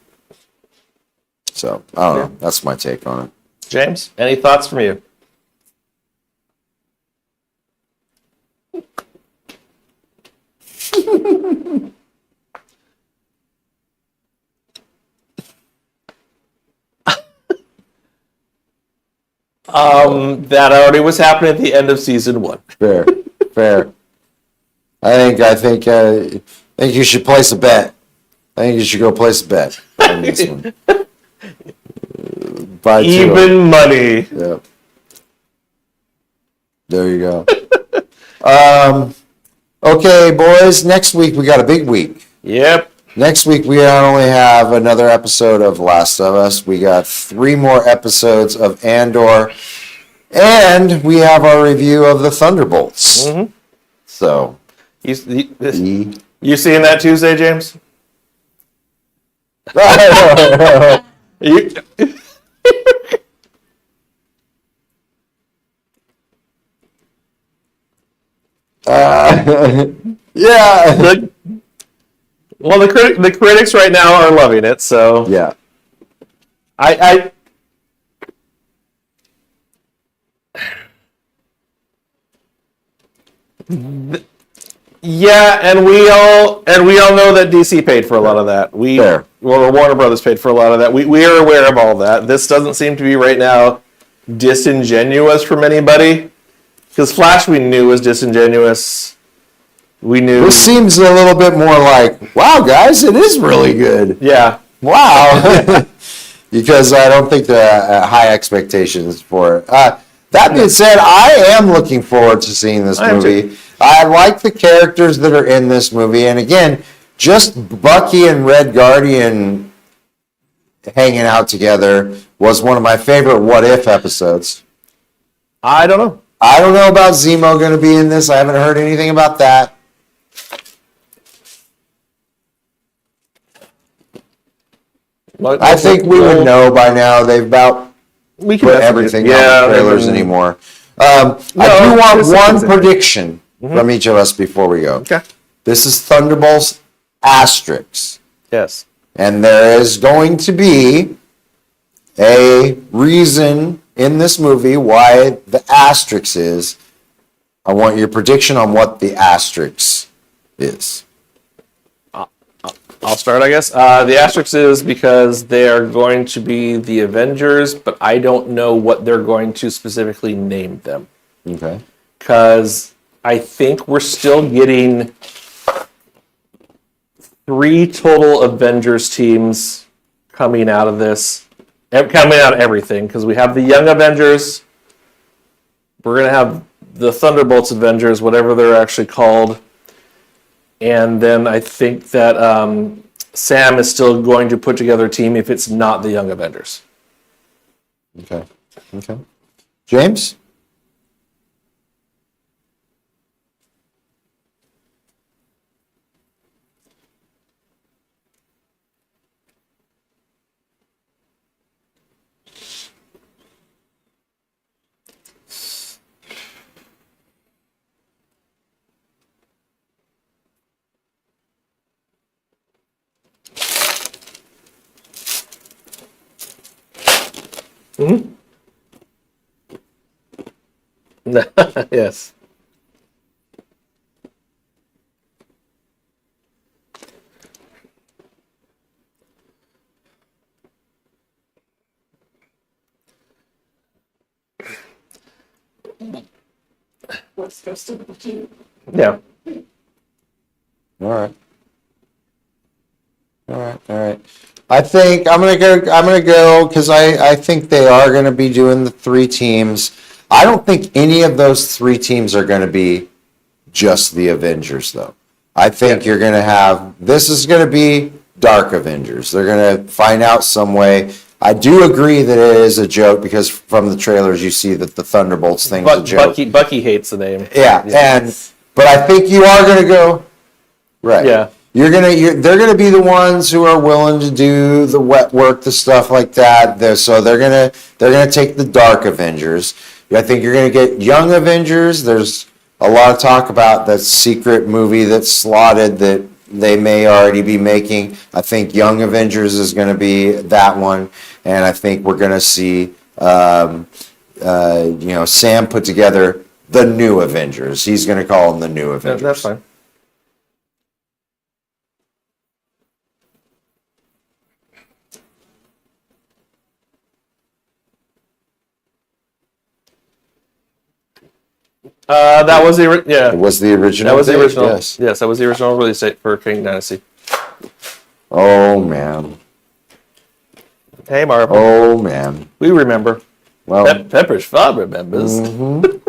So I don't know. That's my take on it. James, any thoughts from you? That already was happening at the end of season 1. Fair, fair. I think you should place a bet. I think you should go place a bet on this one. Buy 2. Even money. Yeah. There you go. Okay, boys. Next week we got a big week. Yep. Next week we not only have another episode of Last of Us, we got 3 more episodes of Andor, and we have our review of the Thunderbolts. Mm-hmm. So, You seeing that Tuesday, James? You, yeah. the critics right now are loving it, so Yeah. I yeah, and we all know that DC paid for a lot of that. Fair. Warner Brothers paid for a lot of that. We are aware of all that. This doesn't seem to be right now disingenuous from anybody, because Flash we knew was disingenuous. We knew. This seems a little bit more like, wow, guys, it is really good. Yeah. Wow. Because I don't think there are high expectations for it. That being said, I am looking forward to seeing this I am movie. too. I like the characters that are in this movie. And again, just Bucky and Red Guardian hanging out together was one of my favorite What If episodes. I don't know. I don't know about Zemo going to be in this. I haven't heard anything about that. I think we would know by now. They've about We can put definitely- everything yeah, on the trailers I mean, anymore. I do want this one is it. prediction from each of us before we go. Okay. This is Thunderbolts asterisks. Yes. And there is going to be a reason in this movie why the asterisk is. I want your prediction on what the asterisk is. I'll start, I guess. The asterisk is because they are going to be the Avengers, but I don't know what they're going to specifically name them. Okay. Because I think we're still getting 3 total Avengers teams coming out of this, coming out of everything. Because we have the Young Avengers, we're going to have the Thunderbolts Avengers, whatever they're actually called. And then I think that Sam is still going to put together a team if it's not the Young Avengers. Okay. Okay. James? Yes. Yeah. All right. All right. I think I'm gonna go because I think they are gonna be doing the 3 teams. I don't think any of those 3 teams are gonna be just the Avengers though. I think you're gonna have this is gonna be Dark Avengers. They're gonna find out some way. I do agree that it is a joke because from the trailers you see that the Thunderbolts thing is a joke. Bucky hates the name. Yeah, but I think you are gonna go right. Yeah. They're gonna be the ones who are willing to do the wet work, the stuff like that. So they're gonna take the Dark Avengers. I think you're going to get Young Avengers. There's a lot of talk about the secret movie that's slotted that they may already be making. I think Young Avengers is going to be that one, and I think we're going to see, Sam put together the New Avengers. He's going to call them the New Avengers. That's fine. That was the yeah. It was the original. That was the date, original. Yes. Yes, that was the original release date for King Dynasty. Oh man. Hey, Marvel. Oh man. We remember. Well. Pepper's father remembers. Mhm.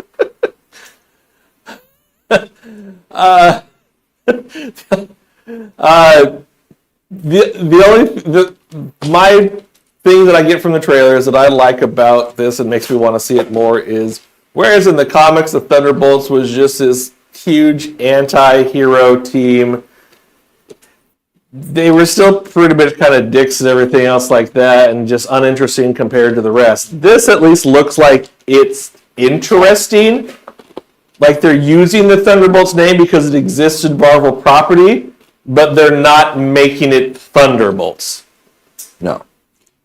My thing that I get from the trailers that I like about this and makes me want to see it more is, whereas in the comics the Thunderbolts was just this huge anti-hero team, they were still pretty much kind of dicks and everything else like that, and just uninteresting compared to the rest. This at least looks like it's interesting. Like they're using the Thunderbolts name because it exists in Marvel property, but they're not making it Thunderbolts. No.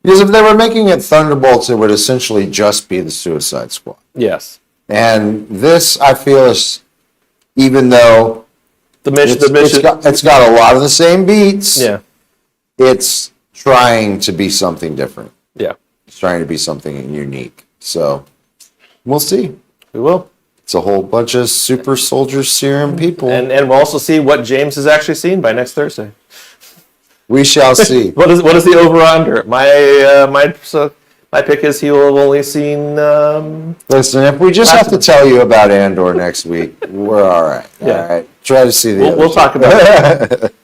Because if they were making it Thunderbolts, it would essentially just be the Suicide Squad. Yes. And this, I feel, is, even though The mission. it's got a lot of the same beats, Yeah. it's trying to be something different. Yeah. It's trying to be something unique. So we'll see. We will. It's a whole bunch of super soldier serum people. And we'll also see what James has actually seen by next Thursday. We shall see. What is the over under? My pick is he will have only seen. Listen, if we just have to tell you about Andor next week, we're all right. Yeah. All right. Try to see the other We'll two. talk about it.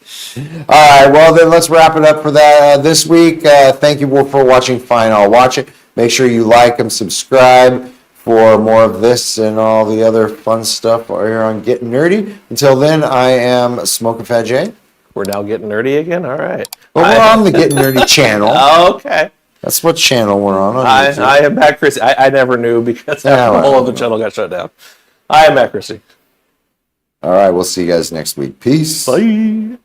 All right, well then let's wrap it up for that this week. Thank you all for watching Fine, I'll Watch It. Make sure you like and subscribe for more of this and all the other fun stuff here on Getting Nerdy. Until then, I am Smoking Phat J. We're now getting nerdy again. All right. Well, we're on the Getting Nerdy channel. Okay. That's what channel we're on YouTube. I am Matt Christy. I never knew because Yeah, the whole well. of the channel got shut down. I am Matt Christy. All right, we'll see you guys next week. Peace. Bye.